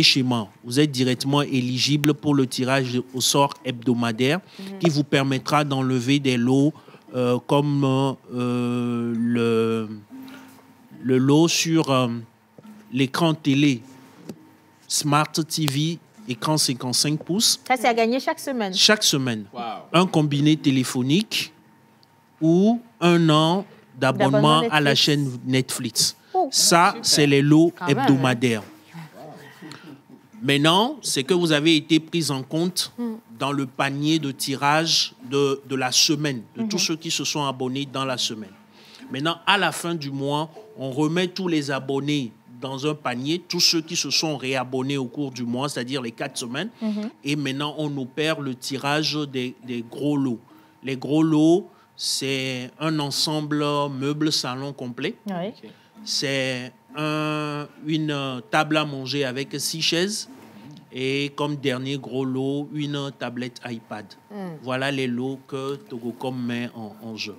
schéma. Vous êtes directement éligible pour le tirage au sort hebdomadaire qui vous permettra d'enlever des lots comme le lot sur l'écran télé Smart TV, écran 55 pouces. Ça, c'est à gagner chaque semaine. Chaque semaine. Wow. Un combiné téléphonique ou 1 an d'abonnement à la chaîne Netflix. Ça, c'est les lots hebdomadaires. Maintenant, c'est que vous avez été pris en compte dans le panier de tirage de la semaine, de tous ceux qui se sont abonnés dans la semaine. Maintenant, à la fin du mois, on remet tous les abonnés dans un panier, tous ceux qui se sont réabonnés au cours du mois, c'est-à-dire les 4 semaines. Et maintenant, on opère le tirage des gros lots. Les gros lots, c'est un ensemble meuble salon complet. C'est une table à manger avec 6 chaises. Et comme dernier gros lot, une tablette iPad. Voilà les lots que Togocom met en jeu.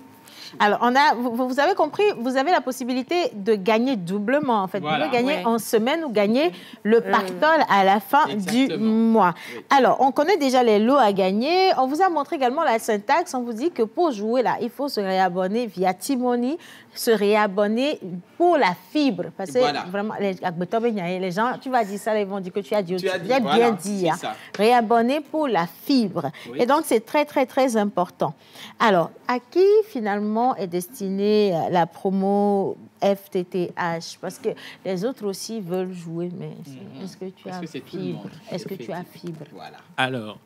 Alors, vous avez compris, vous avez la possibilité de gagner doublement, en fait. Voilà. Vous pouvez gagner en semaine ou gagner le pactole à la fin du mois. Alors, on connaît déjà les lots à gagner. On vous a montré également la syntaxe. On vous dit que pour jouer là, il faut se réabonner via T-Money, se réabonner pour la fibre. Parce que vraiment, les gens, tu vas dire ça, ils vont dire que tu as dit, bien dit. Hein. Réabonner pour la fibre. Et donc, c'est très, très, très important. Alors, à qui finalement est destinée la promo FTTH? Parce que les autres aussi veulent jouer, mais est-ce que tu as fibre? Est-ce que tu as fibre? Alors,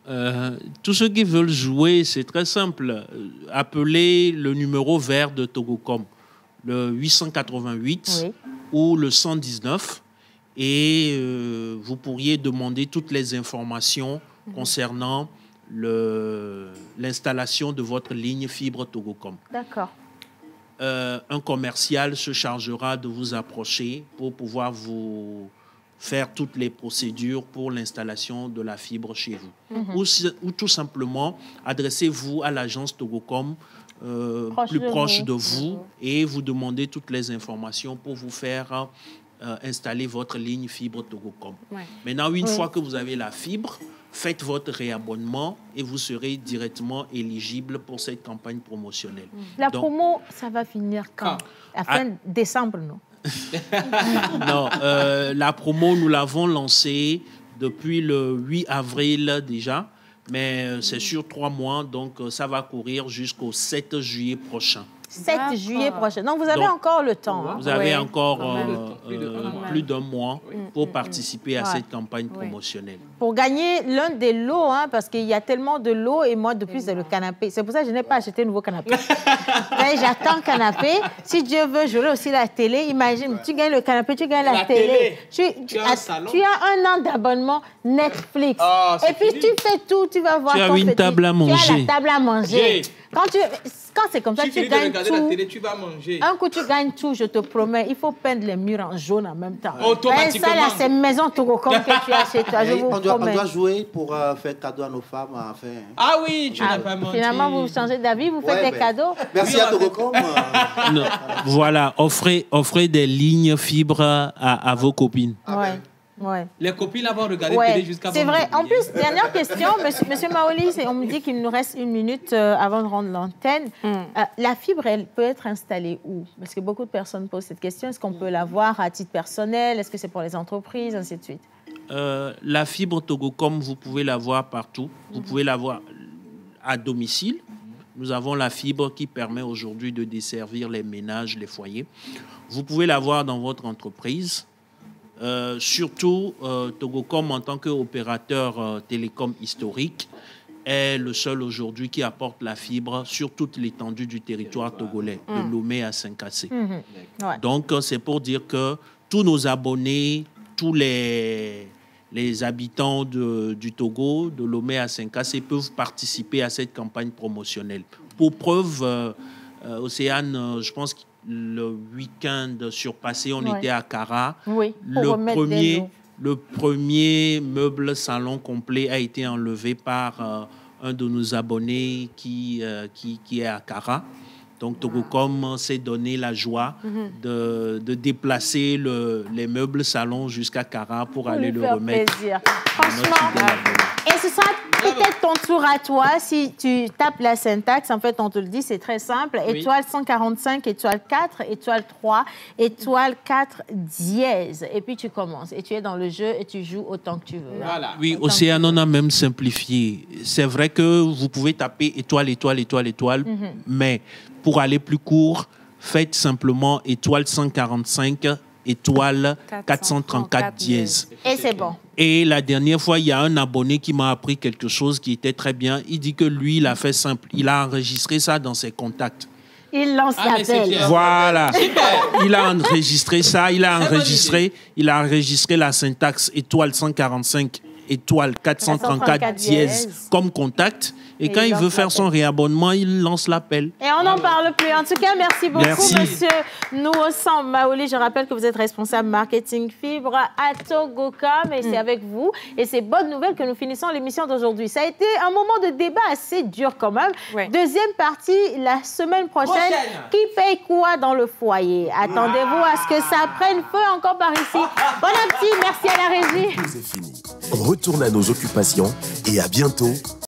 tous ceux qui veulent jouer, c'est très simple. Appelez le numéro vert de Togocom, le 888 ou le 119, et vous pourriez demander toutes les informations concernant l'installation de votre ligne fibre Togocom. D'accord. Un commercial se chargera de vous approcher pour pouvoir vous faire toutes les procédures pour l'installation de la fibre chez vous. Ou tout simplement, adressez-vous à l'agence Togocom plus proche de vous et vous demandez toutes les informations pour vous faire installer votre ligne fibre Togocom. Maintenant, une fois que vous avez la fibre, faites votre réabonnement et vous serez directement éligible pour cette campagne promotionnelle. La promo, ça va finir quand? À fin décembre, non? Non, la promo, nous l'avons lancée depuis le 8 avril déjà, mais c'est sur 3 mois, donc ça va courir jusqu'au 7 juillet prochain. 7 juillet prochain. Donc, vous avez encore le temps. Hein? Vous avez encore plus d'un mois pour participer à cette campagne promotionnelle. Pour gagner l'un des lots, hein, parce qu'il y a tellement de lots, et moi, depuis, c'est le canapé. C'est pour ça que je n'ai pas acheté un nouveau canapé. J'attends le canapé. Si Dieu veut, j'aurai aussi la télé. Imagine, tu gagnes le canapé, tu gagnes la télé. Tu as 1 an d'abonnement Netflix. Et puis, tu fais tout. Tu vas voir tu as une table à manger. Tu as la table à manger. Quand c'est comme ça, tu gagnes tout. La télé, tu vas manger. Un coup, tu gagnes tout, je te promets. Il faut peindre les murs en jaune en même temps. Automatiquement. Ça, là, c'est maison Togocom que tu as chez toi. Je vous on promets. doit jouer pour faire cadeau à nos femmes. Enfin. Ah oui, tu n'as pas menti. Finalement, vous changez d'avis, vous faites des cadeaux. Merci à Togocom. Voilà, offrez des lignes fibres à vos copines. Ouais. Ouais. Les copines là vont regarder la télé jusqu'à. C'est vrai. En plus, dernière question, monsieur Maoli, on me dit qu'il nous reste 1 minute avant de rendre l'antenne. La fibre, elle peut être installée où? Parce que beaucoup de personnes posent cette question. Est-ce qu'on peut l'avoir à titre personnel? Est-ce que c'est pour les entreprises, ainsi de suite? La fibre Togocom, vous pouvez l'avoir partout. Vous pouvez l'avoir à domicile. Nous avons la fibre qui permet aujourd'hui de desservir les ménages, les foyers. Vous pouvez l'avoir dans votre entreprise. Surtout, Togocom, en tant qu'opérateur télécom historique, est le seul aujourd'hui qui apporte la fibre sur toute l'étendue du territoire togolais, de Lomé à Saint-Cassé. Donc, c'est pour dire que tous nos abonnés, tous les habitants du Togo, de Lomé à Saint-Cassé, peuvent participer à cette campagne promotionnelle. Pour preuve, Océane, je pense que le week-end surpassé, on était à Kara. Oui, le premier meuble salon complet a été enlevé par un de nos abonnés qui est à Kara. Donc, Togocom s'est donné la joie de déplacer les meubles salon jusqu'à Kara pour aller le remettre. Plaisir. Franchement, et ce sera peut-être ton tour à toi. Si tu tapes la syntaxe, en fait, on te le dit, c'est très simple. Étoile 145, étoile 4, étoile 3, étoile 4, dièse. Et puis, tu commences. Et tu es dans le jeu et tu joues autant que tu veux. Voilà. Oui, Océane, on a même simplifié. C'est vrai que vous pouvez taper étoile, étoile, étoile, étoile, mais pour aller plus court, faites simplement étoile 145, étoile 434 dièse. Et c'est bon. Et la dernière fois, il y a un abonné qui m'a appris quelque chose qui était très bien. Il dit que lui, il a fait simple. Il a enregistré ça dans ses contacts. Il lance l'appel. Voilà. Il a enregistré ça. Il a enregistré la syntaxe étoile 145, étoile 434 dièse comme contact. Et quand il veut faire son réabonnement, il lance l'appel. Et on n'en parle plus. En tout cas, merci beaucoup, monsieur Nouossan Maoli. Je rappelle que vous êtes responsable marketing fibre à Togocom et c'est avec vous. Et c'est bonne nouvelle que nous finissons l'émission d'aujourd'hui. Ça a été un moment de débat assez dur quand même. Deuxième partie, la semaine prochaine. Qui paye quoi dans le foyer? Attendez-vous à ce que ça prenne feu encore par ici. Bon appétit, merci à la régie. C'est fini. On retourne à nos occupations et à bientôt